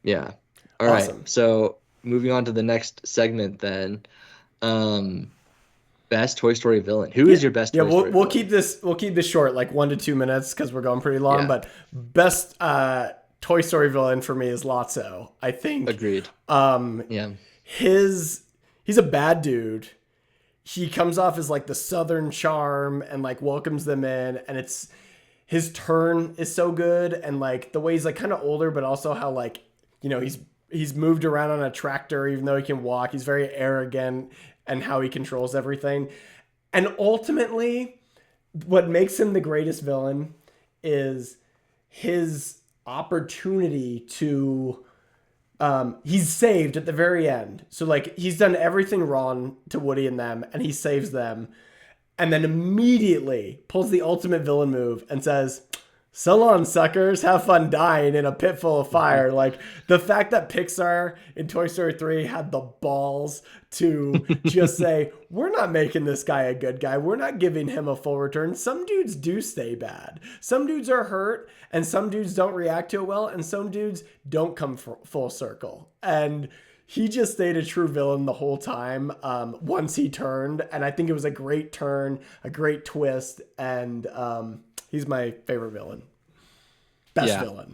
Speaker 2: yeah. All right.
Speaker 1: Awesome.
Speaker 2: So moving on to the next segment then. Best Toy Story villain. Who is your best Toy Story
Speaker 1: we'll
Speaker 2: villain?
Speaker 1: we'll keep this short, like 1 to 2 minutes, because we're going pretty long.
Speaker 2: Yeah.
Speaker 1: But best Toy Story villain for me is Lotso. I think
Speaker 2: Agreed. Yeah.
Speaker 1: he's a bad dude. He comes off as like the Southern charm and like welcomes them in, and it's his turn is so good, and like the way he's like kind of older, but also how like he's moved around on a tractor even though he can walk. He's very arrogant and how he controls everything. And ultimately, what makes him the greatest villain is his opportunity to he's saved at the very end. So like he's done everything wrong to Woody and them, and he saves them, and then immediately pulls the ultimate villain move and says, "So long, suckers. Have fun dying in a pit full of fire." Like the fact that Pixar in Toy Story 3 had the balls to just say, "We're not making this guy a good guy. We're not giving him a full return." Some dudes do stay bad. Some dudes are hurt, and some dudes don't react to it well, and some dudes don't come full circle. And he just stayed a true villain the whole time once he turned. And I think it was a great turn, a great twist, and he's my favorite villain. Best villain.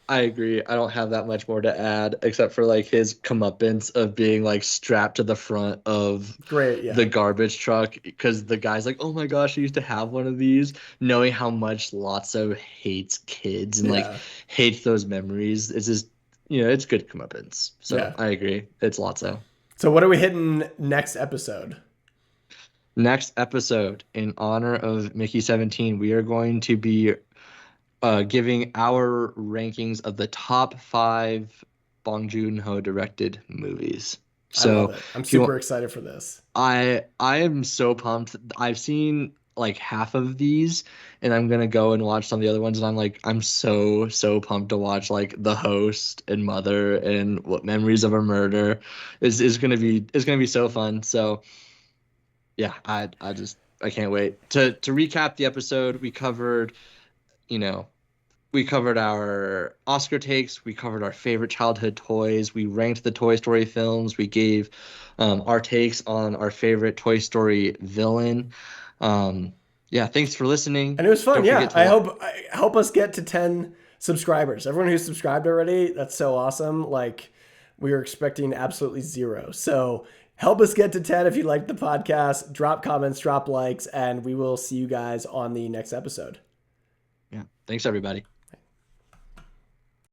Speaker 2: I agree. I don't have that much more to add except for like his comeuppance of being like strapped to the front of the garbage truck because the guy's like, "Oh my gosh, I used to have one of these," knowing how much Lotso hates kids and like hates those memories. It's just, it's good comeuppance. So I agree. It's Lotso.
Speaker 1: So what are we hitting next episode?
Speaker 2: Next episode, in honor of Mickey 17, we are going to be giving our rankings of the top 5 Bong Joon-ho directed movies. So
Speaker 1: I love it. I'm super excited for this.
Speaker 2: I am so pumped. I've seen like half of these, and I'm gonna go and watch some of the other ones, and I'm so pumped to watch like The Host and Mother and What Memories of a Murder is gonna be so fun. So yeah, I can't wait to recap the episode. We covered our Oscar takes. We covered our favorite childhood toys. We ranked the Toy Story films. We gave our takes on our favorite Toy Story villain. Thanks for listening.
Speaker 1: And it was fun. I hope us get to 10 subscribers. Everyone who's subscribed already, that's so awesome. Like, we were expecting absolutely 0. So help us get to 10 if you like the podcast. Drop comments, drop likes, and we will see you guys on the next episode.
Speaker 2: Yeah. Thanks, everybody.